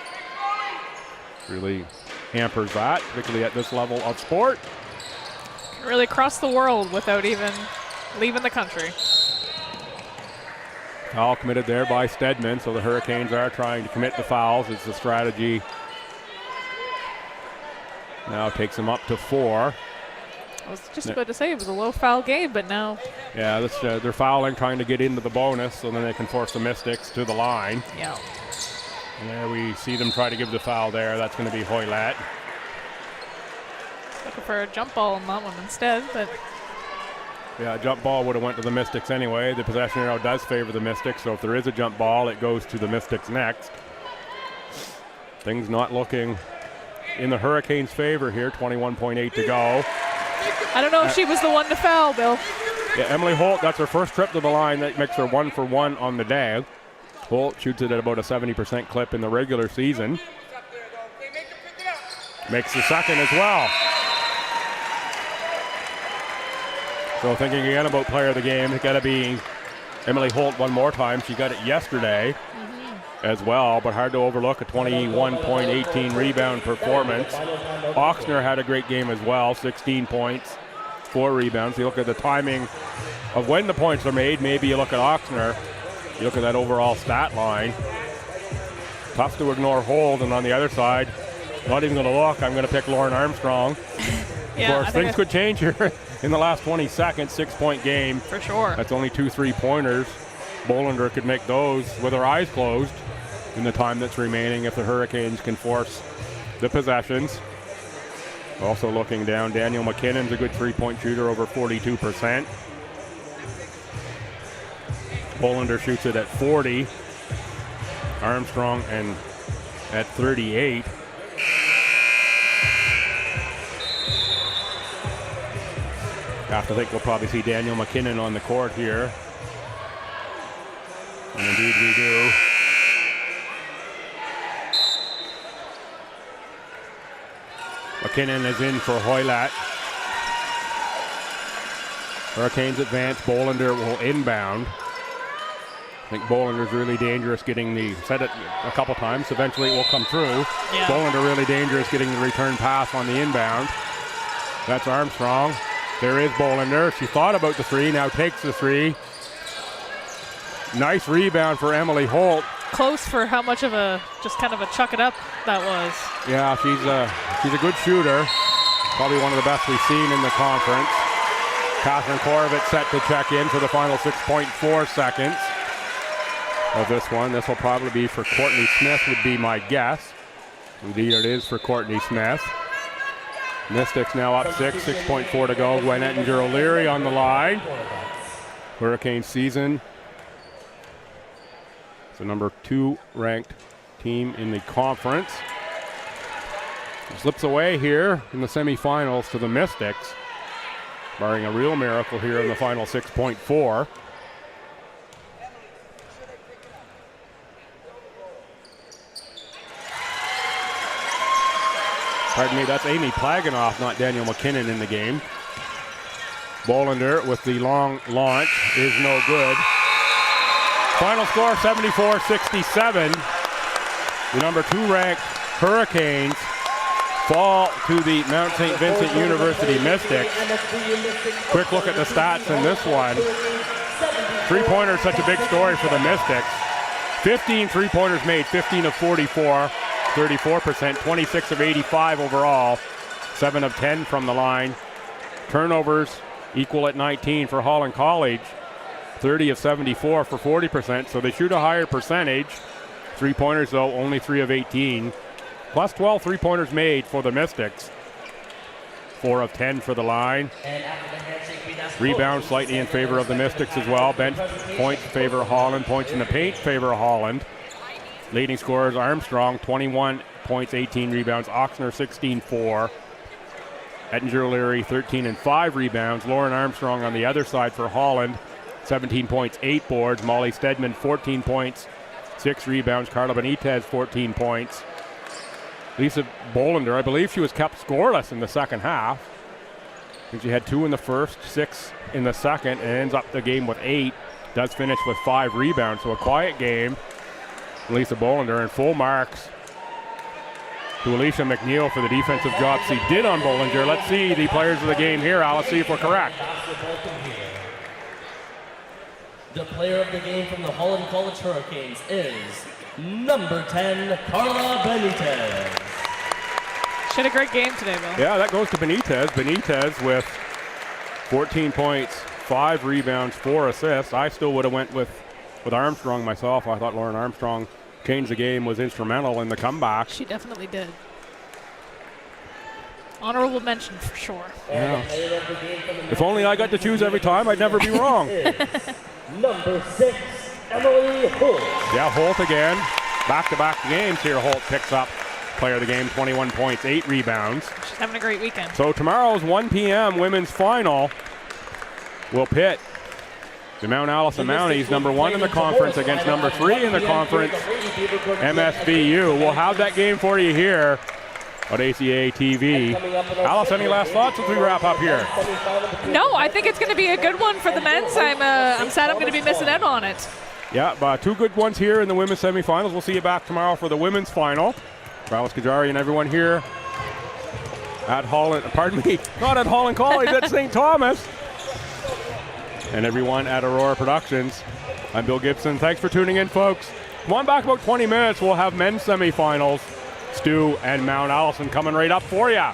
Really hampers that, particularly at this level of sport. Can really cross the world without even leaving the country. Foul committed there by Stedman, so the Hurricanes are trying to commit the fouls. It's the strategy. Now takes them up to 4. I was just about to say it was a low foul game, but now. Yeah, this, they're fouling, trying to get into the bonus, so then they can force the Mystics to the line. Yeah. And there we see them try to give the foul there. That's going to be Hoylett. Looking for a jump ball on that one instead, but. Yeah, a jump ball would have went to the Mystics anyway. The possession arrow does favor the Mystics, so if there is a jump ball, it goes to the Mystics next. Things not looking in the Hurricanes' favor here. 21.8 to go. I don't know if she was the one to foul, Bill. Yeah, Emily Holt, that's her first trip to the line. That makes her 1 for 1 on the day. Holt shoots it at about a 70% clip in the regular season. Makes the second as well. So thinking again about player of the game, it's got to be Emily Holt one more time. She got it yesterday as well, but hard to overlook a 21.18 rebound performance. Oxner had a great game as well, 16 points, 4 rebounds. You look at the timing of when the points are made, maybe you look at Oxner, you look at that overall stat line. Tough to ignore Holt, and on the other side, not even going to look, I'm going to pick Lauren Armstrong. Yeah, of course, things could change here in the last 20 seconds, 6-point game. For sure. That's only 2 3-pointers. Bollinger could make those with her eyes closed in the time that's remaining if the Hurricanes can force the possessions. Also looking down, Daniel McKinnon's a good 3-point shooter, over 42%. Bollinger shoots it at 40. Armstrong and at 38. I have to think we'll probably see Daniel McKinnon on the court here. And indeed we do. McKinnon is in for Hoylett. Hurricanes advance. Bollinger will inbound. I think Bollinger's really dangerous getting the, said it a couple times, eventually it will come through. Yeah. Bollinger really dangerous getting the return pass on the inbound. That's Armstrong. There is Bollinger. She thought about the 3, now takes the 3. Nice rebound for Emily Holt. Close for how much of a, just kind of a chuck it up that was. Yeah, she's a good shooter. Probably one of the best we've seen in the conference. Catherine Korovitz set to check in for the final 6.4 seconds of this one. This will probably be for Courtney Smith, would be my guess. Indeed, it is for Courtney Smith. Mystics now up 6.4 to go. Gwen Ettinger-O'Leary on the line. Hurricane season. It's the number 2 ranked team in the conference. Slips away here in the semifinals to the Mystics, barring a real miracle here in the final 6.4. Pardon me, that's Amy Plaganoff, not Daniel McKinnon in the game. Bollinger with the long launch is no good. Final score 74-67. The number 2 ranked Hurricanes fall to the Mount St. Vincent University Mystics. Quick look at the stats in this one. 3-pointer is such a big story for the Mystics. 15 3-pointers made, 15 of 44. 34%, 26 of 85 overall, 7 of 10 from the line. Turnovers equal at 19 for Holland College, 30 of 74 for 40%, so they shoot a higher percentage. Three-pointers, though, only 3 of 18. Plus 12 three-pointers made for the Mystics. 4 of 10 for the line. Rebound slightly in favor of the Mystics as well. Bench points favor Holland. Points in the paint favor Holland. Leading scorers Armstrong, 21 points, 18 rebounds. Oxner, 16-4. Ettinger O'Leary, 13 and 5 rebounds. Lauren Armstrong on the other side for Holland, 17 points, 8 boards. Molly Stedman, 14 points, 6 rebounds. Carla Benitez, 14 points. Lisa Bolander, I believe she was kept scoreless in the second half. I think she had 2 in the first, 6 in the second, and ends up the game with 8. Does finish with 5 rebounds, so a quiet game. Lisa Bolander, and full marks to Alicia McNeil for the defensive job she did on Bollinger. Let's see the players of the game here. Let's see if we're correct. The player of the game from the Holland College Hurricanes is number 10, Carla Benitez. She had a great game today, Bill. Yeah, that goes to Benitez. Benitez with 14 points, 5 rebounds, 4 assists. I still would have went with Armstrong myself. I thought Lauren Armstrong changed the game, was instrumental in the comeback. She definitely did. Honorable mention for sure. Yeah. If only I got to choose every time, I'd never be wrong. Number 6, Emily Holt. Yeah, Holt again. Back-to-back games here. Holt picks up player of the game, 21 points, 8 rebounds. She's having a great weekend. So tomorrow's 1 p.m. women's final will pit the Mount Allison Mounties, number 1 in the conference against number 3 in the conference, MSVU. We'll have that game for you here on ACAA TV. Alice, any last thoughts as we wrap up here? No, I think it's going to be a good one for the men's. I'm sad I'm going to be missing out on it. Yeah, 2 good ones here in the women's semifinals. We'll see you back tomorrow for the women's final. For Alice Kajari and everyone here at Holland, pardon me, not at Holland College, at St. Thomas. And everyone at Aurora Productions. I'm Bill Gibson. Thanks for tuning in, folks. Come on back about 20 minutes. We'll have men's semifinals. Stu and Mount Allison coming right up for you.